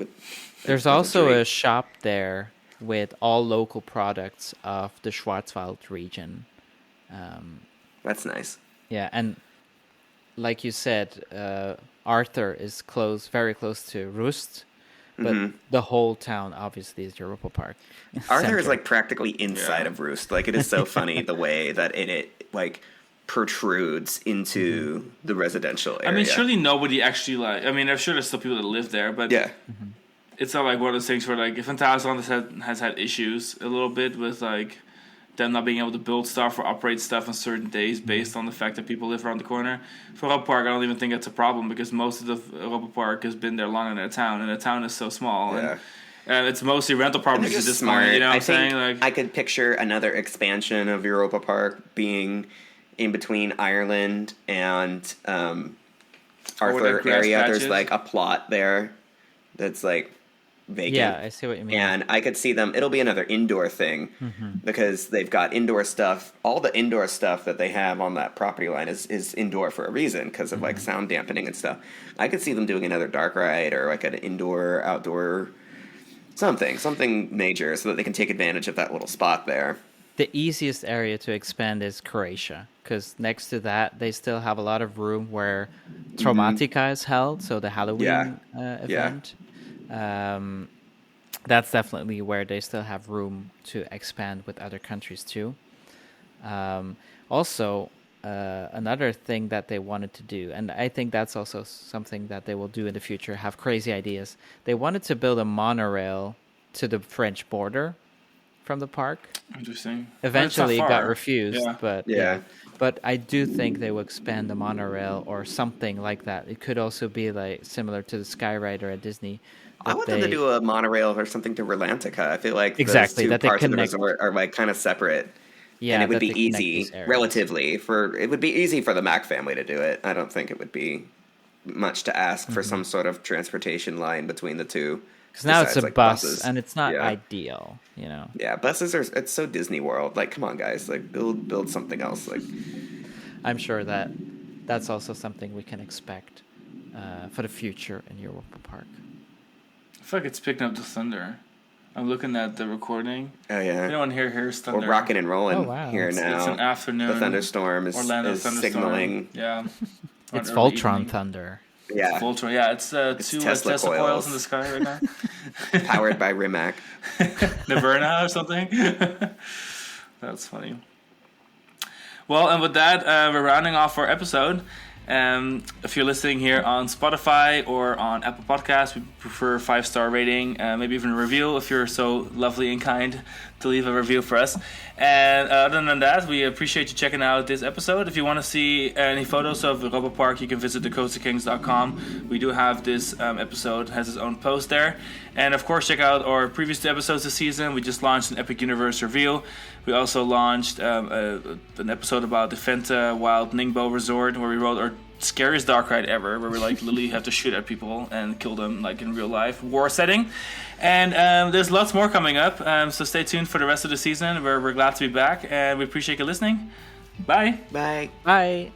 There's also a shop there with all local products of the Schwarzwald region. That's nice. Yeah, and like you said, Arthur is very close to Rust, but the whole town obviously is Europa-Park. Arthur is like practically inside of Roost. Like, it is so funny the way that it like protrudes into the residential area. I mean, surely nobody actually I'm sure there's still people that live there, but it's not like one of those things where like Fantasyland has had issues a little bit with like them not being able to build stuff or operate stuff on certain days based on the fact that people live around the corner. For Europa-Park, I don't even think it's a problem because most of the Europa-Park has been there longer than a town, and the town is so small. Yeah. And it's mostly rental properties at this smart. point. You know what I'm I think saying? Like, I could picture another expansion of Europa-Park being in between Ireland and Arthur area. Patches. There's like a plot there that's like vacant. Yeah, I see what you mean. And I could see them. It'll be another indoor thing because they've got indoor stuff. All the indoor stuff that they have on that property line is indoor for a reason because of like sound dampening and stuff. I could see them doing another dark ride or like an indoor outdoor something major so that they can take advantage of that little spot there. The easiest area to expand is Croatia, because next to that, they still have a lot of room where Traumatica is held, so the Halloween event. That's definitely where they still have room to expand with other countries too. Also, another thing that they wanted to do, and I think that's also something that they will do in the future, have crazy ideas. They wanted to build a monorail to the French border from the park. interesting. Eventually it It's not got far. refused, Yeah. but but I do think they will expand the monorail or something like that. It could also be like similar to the Skyrider at Disney. I want them to do a monorail or something to Rolantica. I feel like Exactly, those two that they parts of the connect. resort are like kind of separate. Yeah, and it would that be they connect easy, these areas. relatively. It would be easy for the Mac family to do it. I don't think it would be much to ask for some sort of transportation line between the two. Because now it's besides, a like, bus, buses. and it's not Yeah. ideal, you know. Yeah, buses are. It's so Disney World. Like, come on, guys. Like, build something else. Like, I'm sure that that's also something we can expect for the future in Europa-Park. I feel like it's picking up the thunder. I'm looking at the recording. oh yeah, Anyone here hears thunder? we're rocking and rolling Oh, wow. here It's now. It's an afternoon. The thunderstorm is Orlando thunderstorm. signaling. Yeah. It's Or Voltron evening. thunder. Yeah. Voltron. Yeah, it's two Tesla coils in the sky right now. Powered by Rimac. Naverna or something. That's funny. Well, and with that, we're rounding off our episode. If you're listening here on Spotify or on Apple Podcasts, we prefer a 5-star rating, maybe even a review if you're so lovely and kind to leave a review for us. And other than that, we appreciate you checking out this episode. If you want to see any photos of Europa-Park, you can visit thecoastalkings.com. We do have this episode, has its own post there. And of course, check out our previous 2 episodes this season. We just launched an Epic Universe review. We also launched an episode about the Fenta Wild Ningbo Resort, where we rode our scariest dark ride ever, where we like literally have to shoot at people and kill them like in real life war setting. And there's lots more coming up, so stay tuned for the rest of the season, where we're glad to be back, and we appreciate you listening. Bye. Bye. Bye.